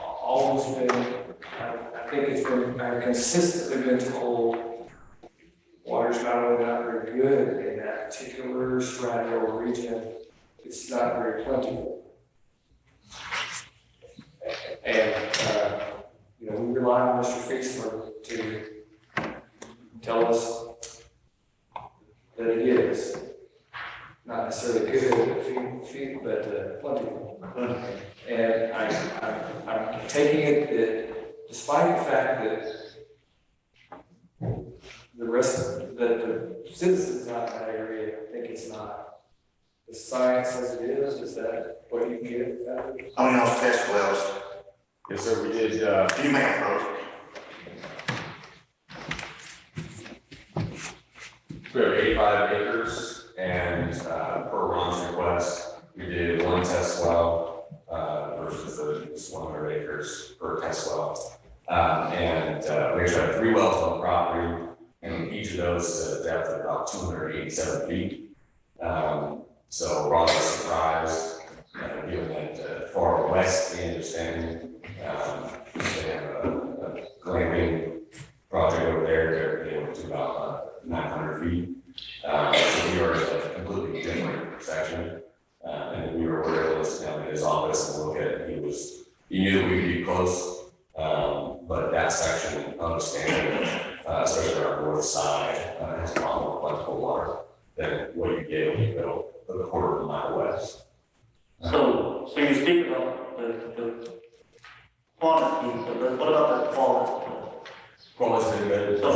always been, I think it's been, I've consistently been told water's not only not very good in that particular strata or region, it's not very plentiful. And, you know, we rely on Mr. Friesler to tell us that it is not necessarily good, but feet, but plentiful. And I'm taking it that despite the fact that the citizens out in that area think it's not, the science says it is that what you can get out of it? How many else test wells Yes, sir, we did, do you make approach? we have 85 acres, and per Ron's request, we did one test well versus the 100 acres per test well. And we actually have 3 wells on the property, and each of those is a depth of about 287 feet. So Ron was surprised, given that far west end of Stanton, they have a glamping project over there, they're able to about 900 feet. So we are in a completely different section. And we were able to listen down in his office and look at it. He knew that we'd be close, but that section of Stanton, especially our north side, has a lot more plentiful water than what you get when you go a quarter of a mile west. So you speak about the quantity, but what about the quality? Quality's been good. So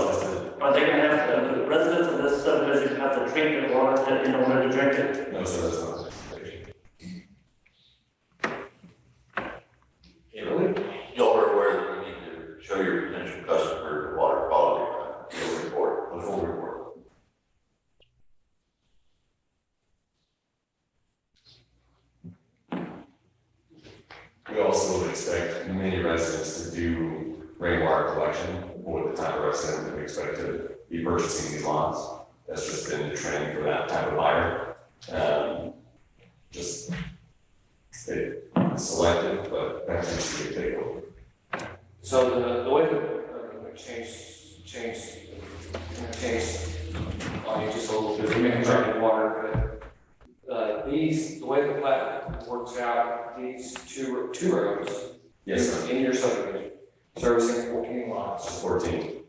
are they gonna have, the residents of this subdivision have to treat their water in order to drink it? No, sir, that's not. Y'all are aware that we need to show your potential customer the water quality, right? The report, the full report. We also would expect many residents to do rainwater collection for the type of resident that we expect to be purchasing these lots. That's just been the trend for that type of buyer. Just stay selective, but that seems to be a big one. So the way that change on you just a little bit, we may have tried water, but the way the plat works out, these two roads. Yes, sir. In your subdivision, servicing 14 lots, 14.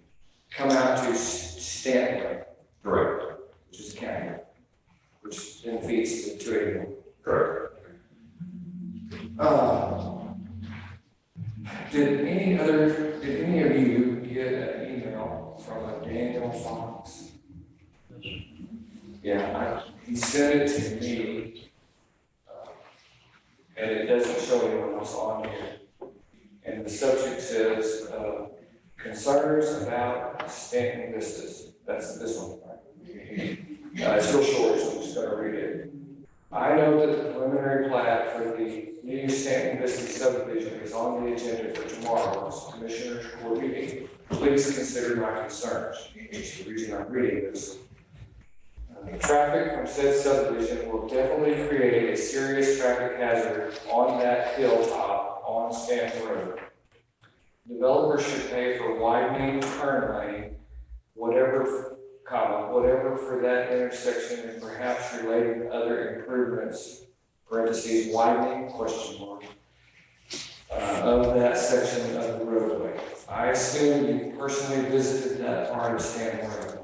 come out to Stanton Road, Correct. which is county, which then feeds to 281. Correct. Did any of you get an email from a Daniel Fox? Yeah, he sent it to me. And it doesn't show anyone else on here. And the subject says, concerns about Stanton Vistas. That's this one, right? It's real short, so I'm just gonna read it. I know that the preliminary plat for the new Stanton Vistas subdivision is on the agenda for tomorrow's Commissioners Court meeting. Please consider my concerns. Which is the reason I'm reading this. Traffic from said subdivision will definitely create a serious traffic hazard on that hilltop on Stanton Road. Developers should pay for widening turn lane, whatever for that intersection and perhaps related other improvements, parentheses, widening, question mark, of that section of the roadway. I assume you personally visited that part of Stanton Road.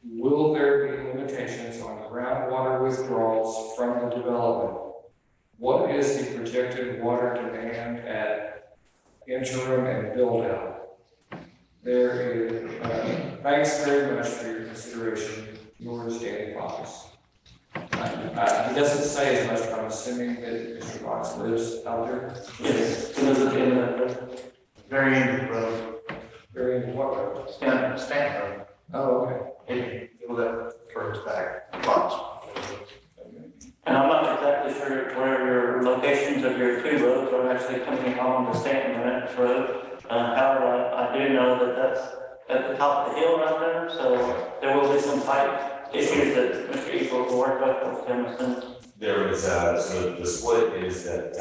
Will there be limitations on groundwater withdrawals from the development? What is the projected water demand at interim and build out? There is, thanks very much for your consideration. Yours, Danny Fox. He doesn't say as much, but I'm assuming that Mr. Fox lives out there. Yes, it is at the end of the Very end of the road, Very in what road? Stanton Road. Oh, okay. It was that curves back lots. And I'm not exactly sure where your locations of your 2 roads are actually coming on the Stanton Road. However, I do know that that's at the top of the hill right there, so there will be some pipe issues that Mr. Eagle will work with Emerson. There is, so the split is that,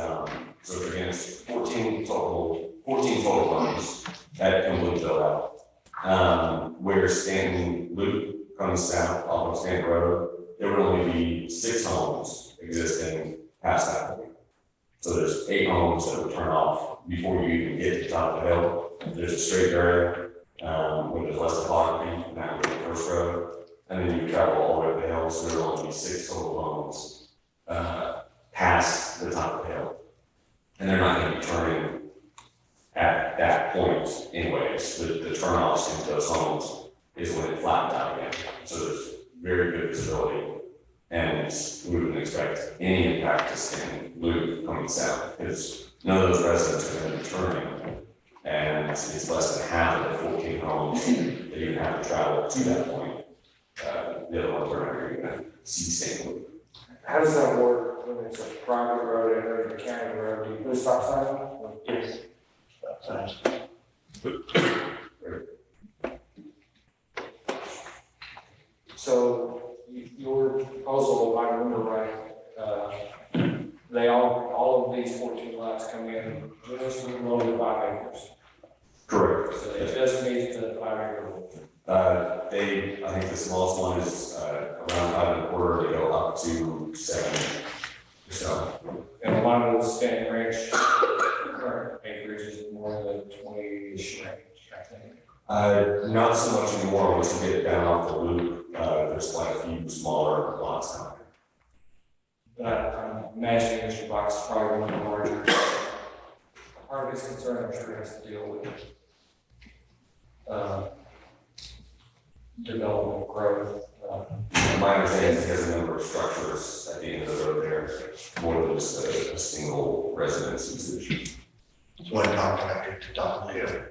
so again, it's 14 total homes that completely built out. Where Stanton Loop comes south off of Stanton Road, there would only be 6 homes existing past that point. So there's 8 homes that would turn off before you even get to the top of the hill. There's a straight area, where there's less topography, and that would be the first road. And then you travel all the way up the hill, so there will only be 6 total homes, past the top of the hill. And they're not gonna be turning at that point anyways. The turnoffs into those homes is when it flattens out again. So there's very good visibility. And we wouldn't expect any impact to Stan Loop coming south, because none of those residents are gonna be turning. And it's less than half of the 14 homes that even have to travel to that point. The other ones are not gonna see Stan Loop. How does that work when it's a private road and there's a county road? Do you put a stop sign on? Yes. So your proposal, if I remember right, all of these 14 lots come in just below the 5 acres. Correct. So it just meets the 5 acre rule. I think the smallest one is around 5 1/4. They go up to 7 or so. And a lot of those standing range current acreage is more than 20-ish range, I think. Not so much anymore. Once you get down off the loop, there's quite a few smaller lots out there. But I'm imagining Mr. Box is probably one of the larger. Part of his concern, I'm sure, has to deal with development growth. My understanding is there's a number of structures at the end of the road there, more than just a single residence usage. It's one contractor to top of the hill.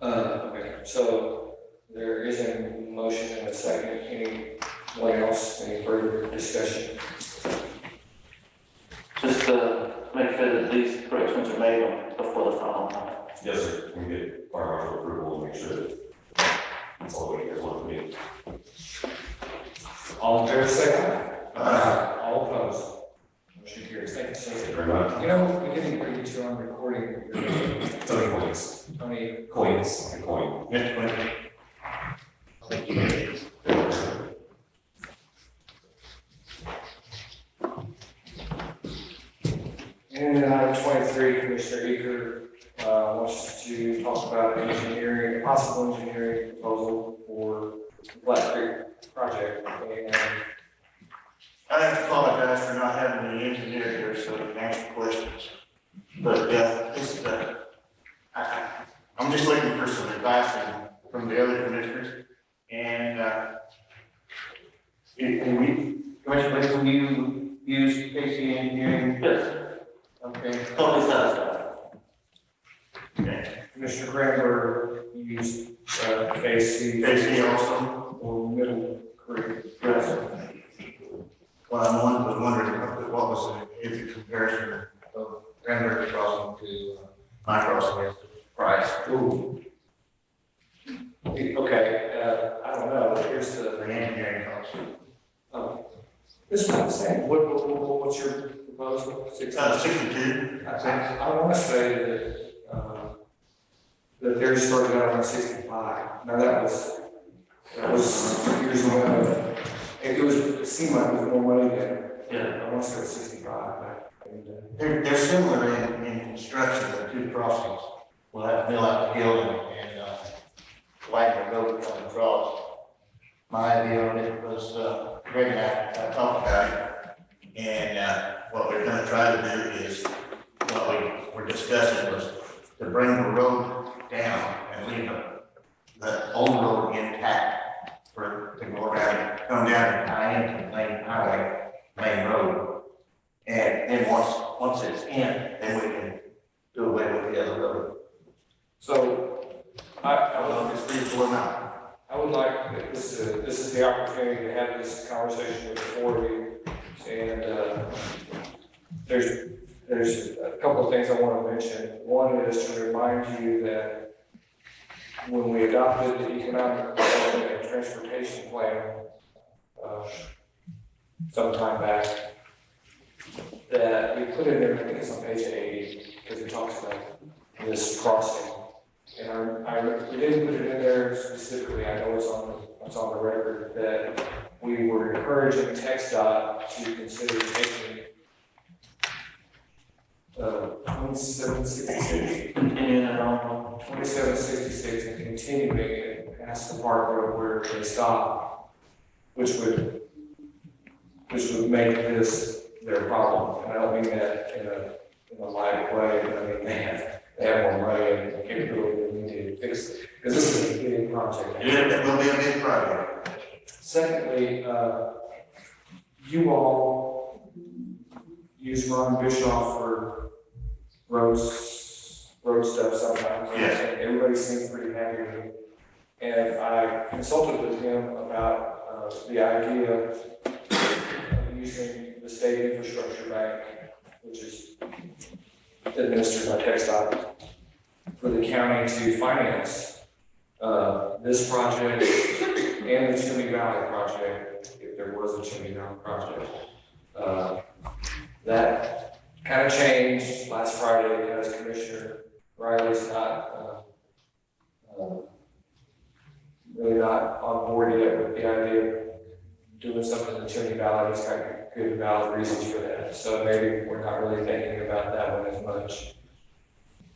Okay, so there is a motion and a second. Anyone else, any further discussion? Just to make sure that these corrections are made before the final time. Yes, sir. We get fire marshal approval and make sure that that's all we guys want to be. All in favor, say aye. All opposed? Motion carries. Thank you, Thank sir. you very much. You know, we didn't really get you on recording. Tony Coins. Tony, Coins, like a coin. Mr. Quinn. Thank you. and item 23, Commissioner Eager wants to talk about engineering, possible engineering proposal for the Black Creek project. And I have to apologize for not having the engineer here so he can answer questions. But, I'm just looking for some advice from the other commissioners. And, Commissioner, will you use KC Engineering? Yes, Okay. totally satisfied. Okay. Commissioner Granberg used KC also? or Middle Creek. Yes. Well, I was wondering what was the comparison of Granbury crossing to my crossing price? Ooh. Okay, I don't know, here's The the, engineering cost. this is what I'm saying, what's your proposal? 62, I think. I want to say that theirs started out around 65. Now that was 2 years ago. It seemed like it was more money than, Yeah. I want to say it was 65. And, They're similar in construction, the two crossings. We'll have to mill out the hill and widen the road coming across. My idea on it was, Greg and I talked about it. And, what we're gonna try to do is, what we were discussing was to bring the road down and leave the old road intact for, to go around, come down and tie into the main highway, main road. And then once it's in, then we can do away with the other road. so I don't know if it's feasible or not. I would like, this is the opportunity to have this conversation with the four of you. And there's a couple of things I want to mention. One is to remind you that when we adopted the economic development and transportation plan some time back, that we put in there, I think it's on page 80, because it talks about this crossing. And we didn't put it in there specifically, I know it's on the record, that we were encouraging TxDOT to consider taking 2766 Continuing it on. 2766 and continuing it past the park road where they stop, which would which would make this their problem. And I don't mean that in a light way, but I mean, they have more money and capability than we do to fix it. Because this is a big project. Yeah, it will be a big project. Secondly, you all use Ron Bischoff for road stuff sometimes. Yes. And everybody seems pretty happy with him. And I consulted with him about the idea of using the state infrastructure bank, which is administered by TxDOT, for the county to finance this project and the Chimney Valley project, if there was a Chimney Valley project. That kind of changed last Friday because Commissioner Riley's not really not on board yet with the idea of doing something in the Chimney Valley. He's got good and valid reasons for that. So maybe we're not really thinking about that one as much.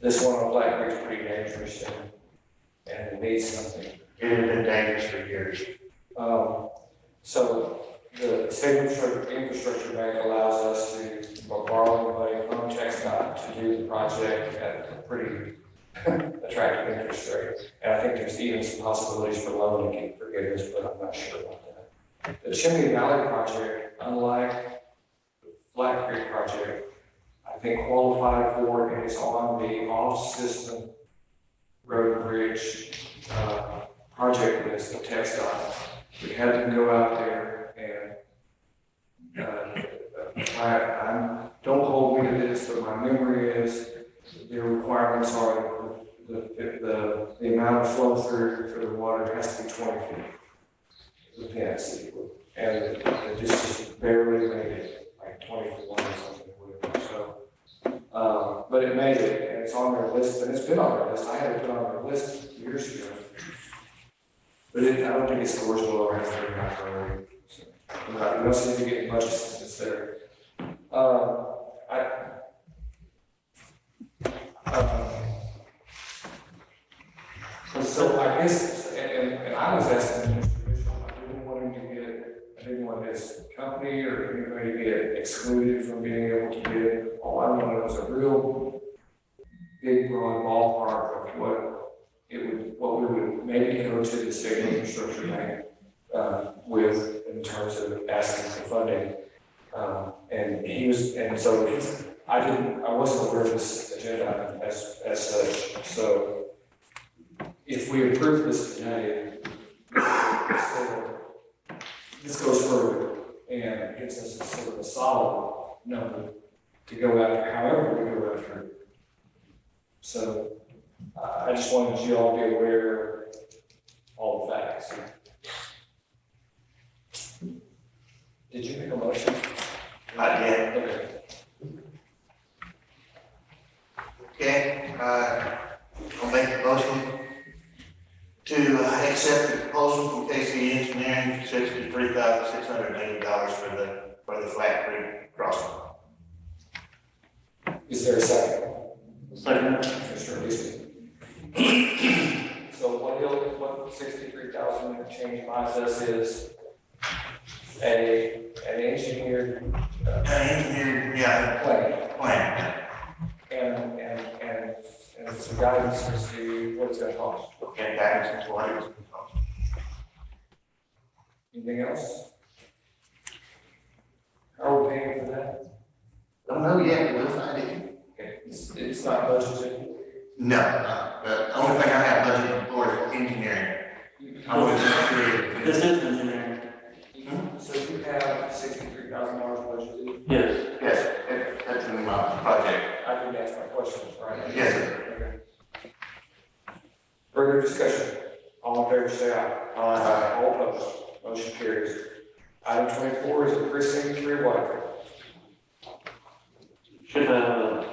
This one on Black Creek's pretty dangerous and it needs something. It has been dangerous for years. So the state infrastructure bank allows us to borrow money from TxDOT to do the project at a pretty attractive interest rate. And I think there's even some possibilities for loan forgiveness, but I'm not sure about that. The Chimney Valley project, unlike the Black Creek project, I think qualified for and is on the off-system road and bridge project list of TxDOT. We had them go out there and don't hold me to this, but my memory is the requirements are the amount of flow through for the water has to be 20 feet. The fence, and it just barely made it, like 21 or something. So, but it made it, and it's on their list, and it's been on their list. I had it put on their list years ago. But I don't think it scores below our very high priority. So, we don't seem to get much assistance there. So I guess, and I was asking Mr. Bishop, I didn't want his company or anybody to get excluded from being able to bid. All I wanted was a real big, broad ballpark of what we would maybe go to the state infrastructure bank with in terms of asking for funding. I wasn't aware of this agenda as such. So if we approve this today, this goes further and gives us a sort of a solid number to go after, however we go after it. So I just wanted you all to be aware of all the facts. Did you make a motion? Not yet. Okay. Okay, I'll make a motion to accept the proposal from KC Engineering for $63,680 for the Flat Creek crossing. Is there a second? Second. Mr. Easton. So what 63,000 change buys us is an engineered plan. And some guidance as to what it's gonna cost. Okay, guidance into what it was gonna cost. Anything else? How are we paying for that? Don't know yet, we'll find it. Okay, it's not budgeted. No, the only thing I have budgeted for is engineering. I was sure. This is engineering. So you have $63,000 budgeted? Yes, that's in my project. I didn't ask my questions, right? Yes, sir. Okay. Further discussion? All in favor, say aye. Aye. All opposed? Motion carries. Item 24 is the precinct 3 water. Should have,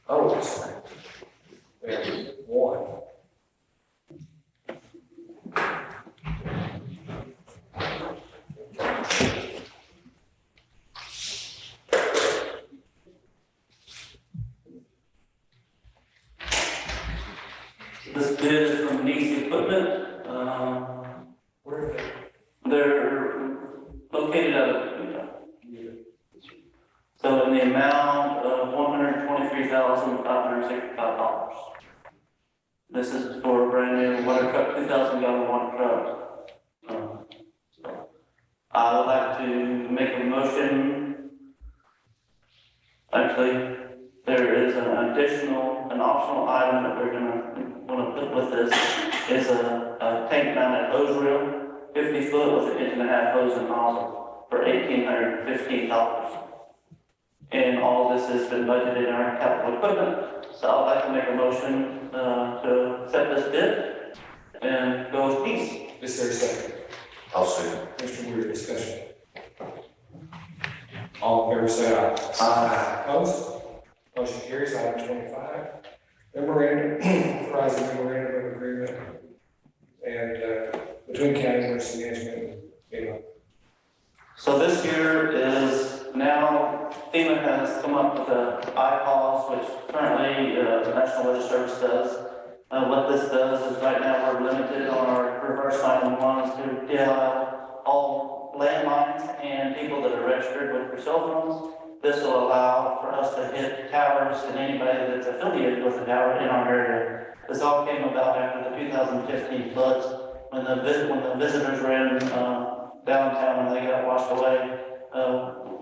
Oh, sorry. We have one. this bid is from Neese Equipment, Where are they? they're amount of $123,565. This is for a brand new water truck, 2,000-gallon water truck. So I would like to make a motion. Actually, there is an optional item that we're want to put with this is a tank mounted hose reel, 50 foot with an 1.5 hose and nozzle for $1,815. And all this has been budgeted in our capital equipment. So I'd like to make a motion to accept this bid and go with peace. Is there a second? I'll say. Mr. Weir, discussion. All in favor, say aye. Aye. Opposed? Motion carries. Item 25. Memorandum, authorizing memorandum of agreement and between county emergency management and FEMA. So this year is now FEMA has come up with a IPAWS, which currently the National Weather Service does. What this does is right now we're limited on our reverse 911s to dial all landlines and people that are registered with their cell phones. This will allow for us to hit towers and anybody that's affiliated with a tower in our area. This all came about after the 2015 floods when the visitors were in downtown and they got washed away.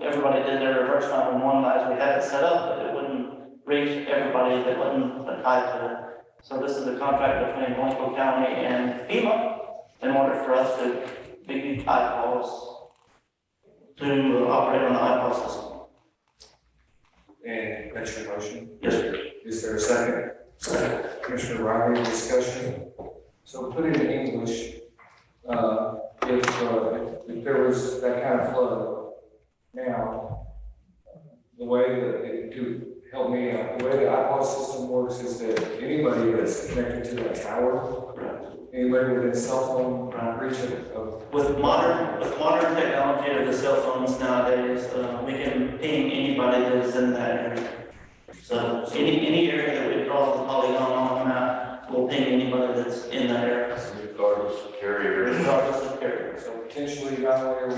Everybody did their reverse 911 lines. We had it set up, but it wouldn't reach everybody that wasn't tied to it. So this is a contract between Blanco County and FEMA in order for us to be IPAWS, to operate on the IPAWS system. And that's your motion? Yes, sir. Is there a second? Second. Commissioner Riley, discussion. So put it in English, if there was that kind of flood now, the way that to help me out, the way the iPod system works is that anybody that's connected to that tower, anybody with a cell phone, reach it. With modern technology of the cell phones nowadays, we can ping anybody that's in that area. So any area that we draw the polygon on the map will ping anybody that's in that area. Regardless of carrier. Regardless of carrier. So potentially, not only are we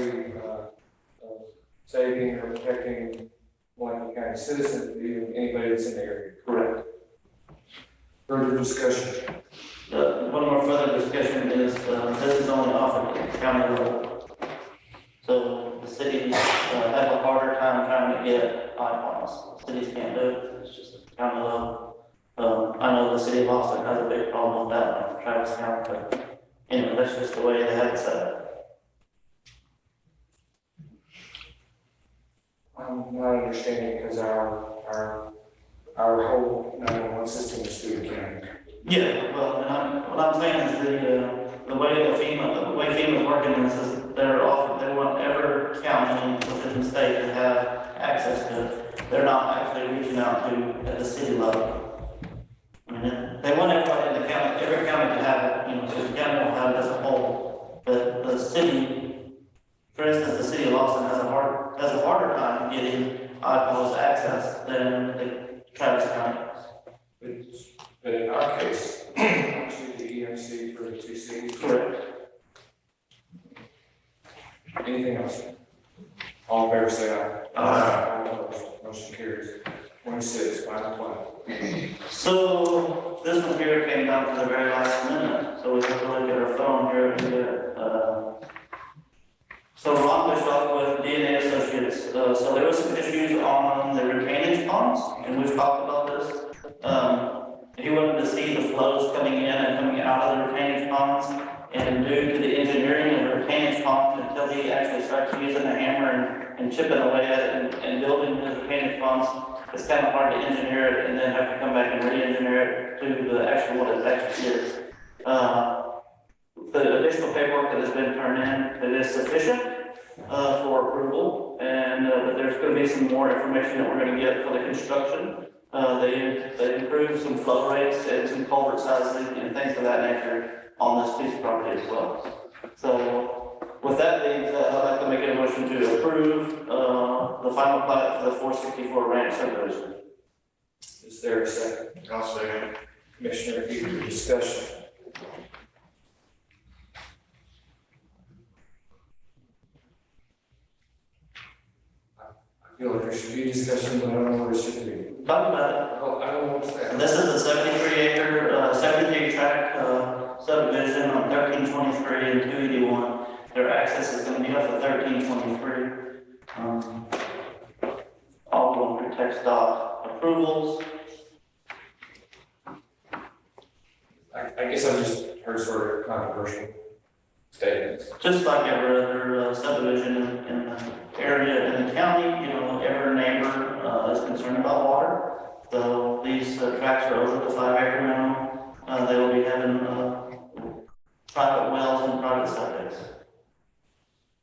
saving or protecting Blanco County citizens, but even anybody that's in the area. Correct. Further discussion. One more further discussion is, this is only offered at the county level. So the cities have a harder time trying to get iPhones. Cities can't do it, it's just at the county level. I know the city of Austin has a big problem with that one for Travis County, but anyway, that's just the way they have it set up. I'm not understanding because our whole 911 system is through the county. Yeah, well, and what I'm saying is the way FEMA is working is they want every county within the state to have access to it. They're not actually reaching out to at the city level. I mean, they want everybody in the county, every county to have it, so the county will have it as a whole. But the city, for instance, the city of Austin has a harder time getting iPods access than the Travis County. But in our case, actually the EMC for the 2 cities. Correct. Anything else? All in favor, say aye. All opposed, motion carries. 26, final plat. So this one here came down to the very last minute, so we have to look at our phone here and get it. So Ron Bischoff with DNA Associates, so there was some issues on the retainage ponds, and we've talked about this. He wanted to see the flows coming in and coming out of the retainage ponds, and due to the engineering of the retainage ponds, until he actually starts using the hammer and chipping away at it and building the retainage ponds, it's kind of hard to engineer it and then have to come back and re-engineer it to the actual what it actually is. The additional paperwork that has been turned in, it is sufficient for approval, and but there's going to be some more information that we're going to get for the construction. They improved some flow rates and some culvert sizing and things of that nature on this piece of property as well. So with that being said, I'd like to make a motion to approve the final plat for the 464 Ranch subdivision. Is there a second? I'll second. Commissioner Eager, discussion. I feel like there should be discussion, but I don't know where it should be. Talk about Oh, I don't know what's it. that. This is a 73-acre, 70 tract subdivision on 1323 and 281. Their access is gonna be off of 1323. All going through text dot approvals. I guess I just heard sort of controversial statements. Just like every other subdivision in the area, in the county, you know, every neighbor is concerned about water. So these tracts are over the 5-acre minimum. They will be having private wells and private septics.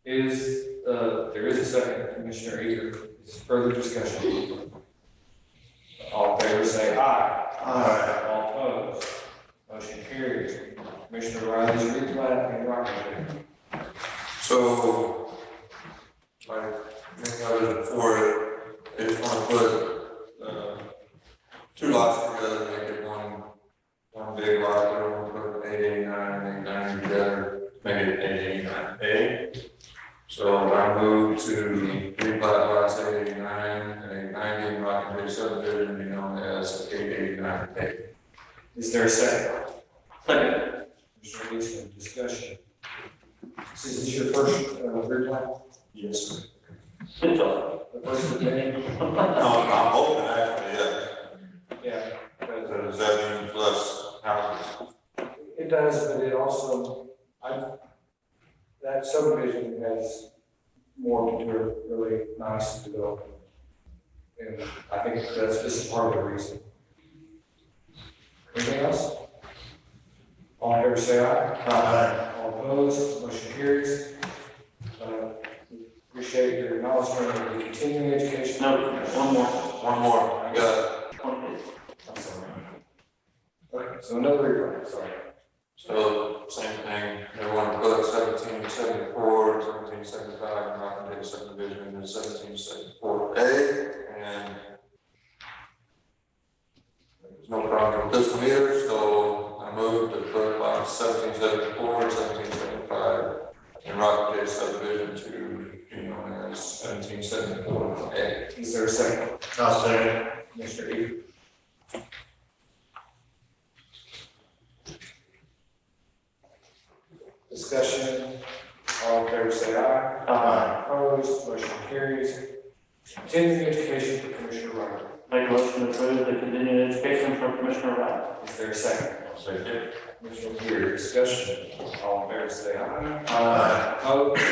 There is a second, Commissioner Eager. Is further discussion? All in favor say aye. Aye. All opposed? Motion carries. Commissioner Riley's replat and Rockingham. So, like, many others before, they just wanna put, 2 lots together, make it one big lot, they wanna put 889 and 890 together, make it 889A. So I moved to replat lots 889 and 890 in Rocking Ridge subdivision, be known as 889A. Is there a second? Second. Mr. Leeson, discussion. Is this your first replat? Yes, sir. Good job. The first of many? No, I'm hoping actually, yeah. Yeah. Does that mean plus houses? It does, but it also, that subdivision has more to do, really nice development. And I think this is part of the reason. Anything else? All in favor say aye. Aye. All opposed, motion carries. Appreciate your acknowledgement of the continuing education. No, one more. One more, you got it. I'm sorry. Okay, so another replat, sorry. So, same thing, they want to put 1774, 1775, and Rocking Ridge subdivision into 1774A, and there's no problem with this one either, so I moved to put lots 1774 and 1775 in Rocking Ridge subdivision to be known as 1774A. Is there a second? I'll second. Mr. Eager. Discussion, all in favor say aye. Aye. Opposed, motion carries. Continuing education for Commissioner Ryder. Make a motion to approve the continuing education for Commissioner Wright. Is there a second? Second. Commissioner Eager, discussion, all in favor say aye. Aye. Opposed,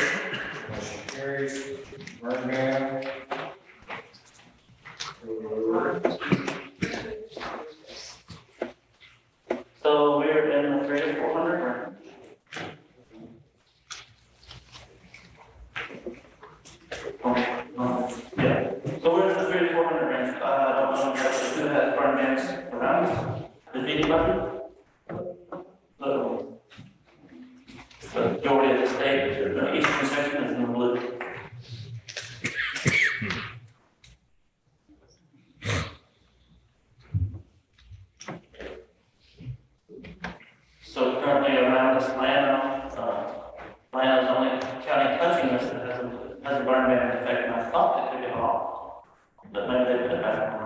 motion carries. Burn ban. So we're in the 3 to 400 range. Yeah, so we're in the 3 to 400 range. I don't know if who has burn bans around us. Does anybody? The majority of the state, the eastern section is in blue. So currently around this land, land is only county touching us that has a burn ban in effect, and I thought they took it off. But maybe they put it back on.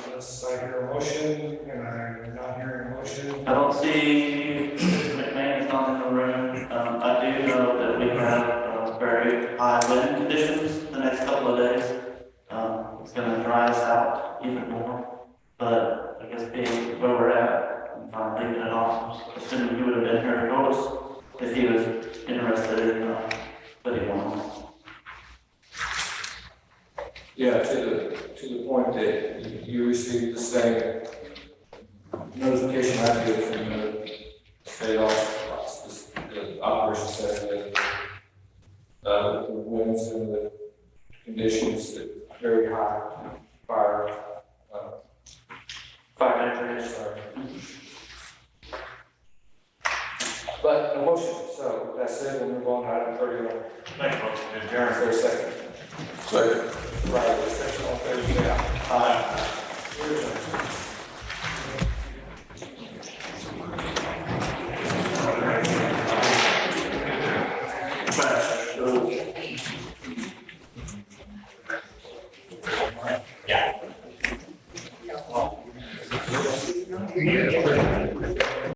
Unless I hear a motion, and I'm not hearing a motion. I don't see Mr. McMahon is not in the room. I do know that we have very high wind conditions the next couple of days. It's gonna dry us out even more, but I guess being where we're at, I'm fine leaving it off. Assuming he would have been here to told us if he was interested in putting one on. Yeah, to the point that you received the same notification I did from the state office, the operation center, that the winds and the conditions that very high fire, sorry. But no motion, so that's it, we'll move on to item 31. Make a motion to adjourn. Is there a second? Second. Right, discussion on favor, say aye. Aye.